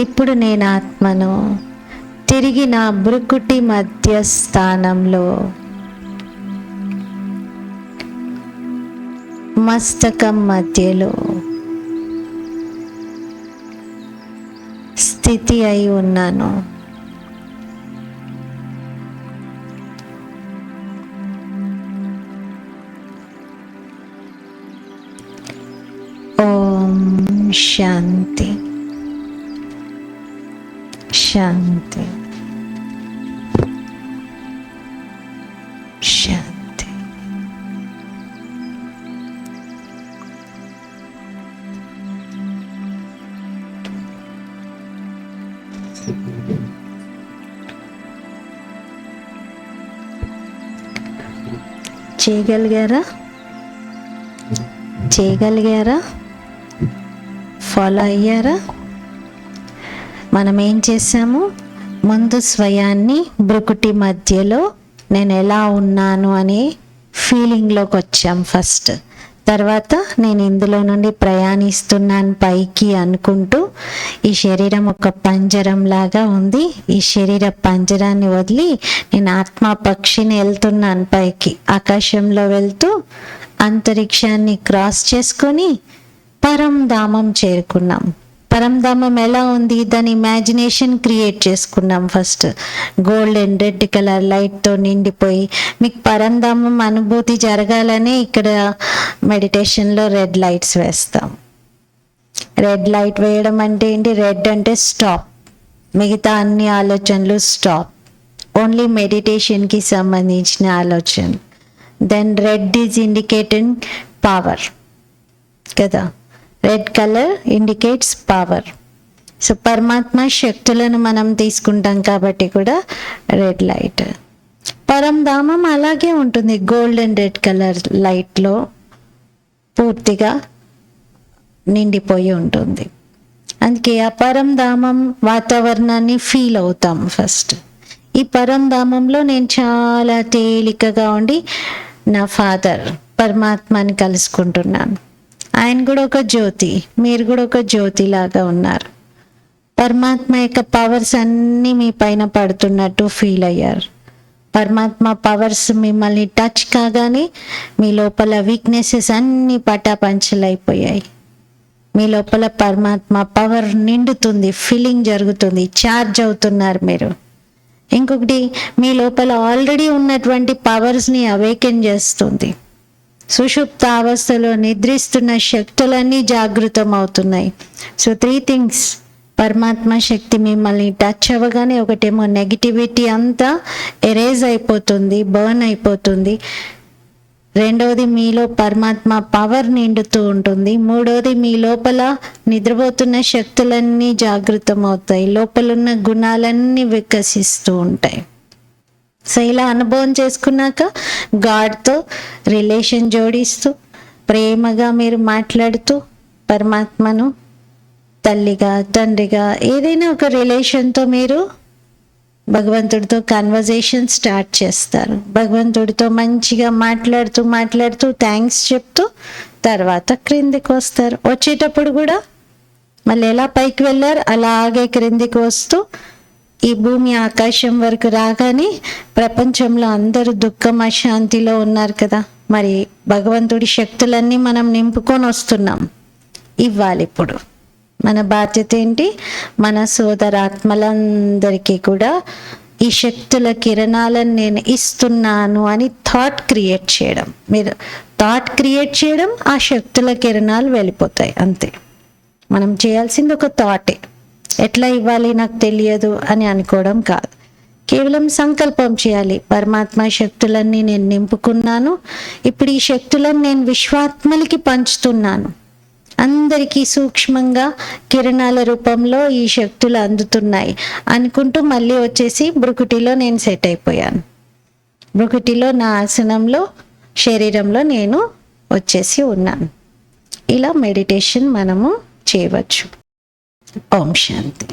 ఇప్పుడు నేను ఆత్మను తిరిగి నా భృకుటి మధ్య స్థానంలో మస్తకం మధ్యలో స్థితి అయి ఉన్నాను. ఓం శాంతి శాంతి శాంతి. చేయగలిగారా? ఫాలో అయ్యారా? మనం ఏం చేసాము? ముందు స్వయాన్ని భృకుటి మధ్యలో నేను ఎలా ఉన్నాను అనే ఫీలింగ్లోకి వచ్చాం ఫస్ట్. తర్వాత నేను ఇందులో నుండి ప్రయాణిస్తున్నాను పైకి అనుకుంటూ, ఈ శరీరం ఒక పంజరం లాగా ఉంది, ఈ శరీర పంజరాన్ని వదిలి నేను ఆత్మ పక్షిని వెళ్తున్నాను పైకి, ఆకాశంలో వెళ్తూ అంతరిక్షాన్ని క్రాస్ చేసుకొని పరంధామం చేరుకున్నాం. పరంధామం ఎలా ఉంది? దాని ఇమాజినేషన్ క్రియేట్ చేసుకున్నాం first. Gold and red colour లైట్తో నిండిపోయి మీకు పరంధామం అనుభూతి జరగాలని ఇక్కడ మెడిటేషన్లో రెడ్ లైట్స్ వేస్తాం. రెడ్ లైట్ వేయడం అంటే ఏంటి? రెడ్ అంటే స్టాప్, మిగతా అన్ని ఆలోచనలు స్టాప్, ఓన్లీ మెడిటేషన్కి సంబంధించిన ఆలోచన. Then red is indicating power కదా, red colour indicates power. So పరమాత్మ శక్తులను మనం తీసుకుంటాం కాబట్టి కూడా రెడ్ లైట్. పరంధామం అలాగే ఉంటుంది, గోల్డెన్ రెడ్ కలర్ లైట్లో పూర్తిగా నిండిపోయి ఉంటుంది. అందుకే ఆ పరంధామం వాతావరణాన్ని ఫీల్ అవుతాం ఫస్ట్. ఈ పరంధామంలో నేను చాలా తేలికగా ఉండి నా ఫాదర్ పరమాత్మని కలుసుకుంటున్నాను. ఆయన కూడా ఒక జ్యోతి, మీరు కూడా ఒక జ్యోతి లాగా ఉన్నారు. పరమాత్మ యొక్క పవర్స్ అన్నీ మీ పైన పడుతున్నట్టు ఫీల్ అయ్యారు. పరమాత్మ పవర్స్ మిమ్మల్ని టచ్ కాగానే మీ లోపల వీక్నెసెస్ అన్నీ పటాపంచలైపోయాయి. మీ లోపల పరమాత్మ పవర్ నిండుతుంది, ఫీలింగ్ జరుగుతుంది, ఛార్జ్ అవుతున్నారు మీరు. ఇంకొకటి, మీ లోపల ఆల్రెడీ ఉన్నటువంటి పవర్స్ని అవేకెన్ చేస్తుంది. సుషుప్త అవస్థలో నిద్రిస్తున్న శక్తులన్నీ జాగృతం అవుతున్నాయి. So 3 things. పరమాత్మ శక్తి మిమ్మల్ని టచ్ అవ్వగానే ఒకటేమో నెగిటివిటీ అంతా ఎరేజ్ అయిపోతుంది, బర్న్ అయిపోతుంది. రెండవది, మీలో పరమాత్మ పవర్ నిండుతూ ఉంటుంది. మూడవది, మీ లోపల నిద్రపోతున్న శక్తులన్నీ జాగృతం అవుతాయి, లోపలున్న గుణాలన్నీ వికసిస్తూ ఉంటాయి. సో ఇలా అనుభవం చేసుకున్నాక గాడ్తో రిలేషన్ జోడిస్తూ ప్రేమగా మీరు మాట్లాడుతూ పరమాత్మను తల్లిగా, తండ్రిగా, ఏదైనా ఒక రిలేషన్తో మీరు భగవంతుడితో కన్వర్జేషన్ స్టార్ట్ చేస్తారు. భగవంతుడితో మంచిగా మాట్లాడుతూ థ్యాంక్స్ చెప్తూ తర్వాత క్రిందికి వస్తారు. వచ్చేటప్పుడు కూడా మళ్ళీ ఎలా పైకి వెళ్ళారు అలాగే క్రిందికి వస్తూ ఈ భూమి ఆకాశం వరకు రాగానే ప్రపంచంలో అందరూ దుఃఖం అశాంతిలో ఉన్నారు కదా, మరి భగవంతుడి శక్తులన్నీ మనం నింపుకొని వస్తున్నాం. ఇవ్వాలి ఇప్పుడు మన బాధ్యత ఏంటి? మన సోదరాత్మలందరికీ కూడా ఈ శక్తుల కిరణాలను నేను ఇస్తున్నాను అని థాట్ క్రియేట్ చేయడం. మీరు థాట్ క్రియేట్ చేయడం, ఆ శక్తుల కిరణాలు వెళ్ళిపోతాయి అంతే. మనం చేయాల్సింది ఒక థాటే. ఎట్లా ఇవ్వాలి నాకు తెలియదు అని అనుకోవడం కాదు, కేవలం సంకల్పం చేయాలి. పరమాత్మ శక్తులన్నీ నేను నింపుకున్నాను, ఇప్పుడు ఈ శక్తులను నేను విశ్వాత్మలకి పంచుతున్నాను. అందరికీ సూక్ష్మంగా కిరణాల రూపంలో ఈ శక్తులు అందుతున్నాయి అనుకుంటూ మళ్ళీ వచ్చేసి భృకుటిలో నేను సెట్ అయిపోయాను. భృకుటిలో నా ఆసనంలో శరీరంలో నేను వచ్చేసి ఉన్నాను. ఇలా మెడిటేషన్ మనము చేయవచ్చు. ఓం శాంతి.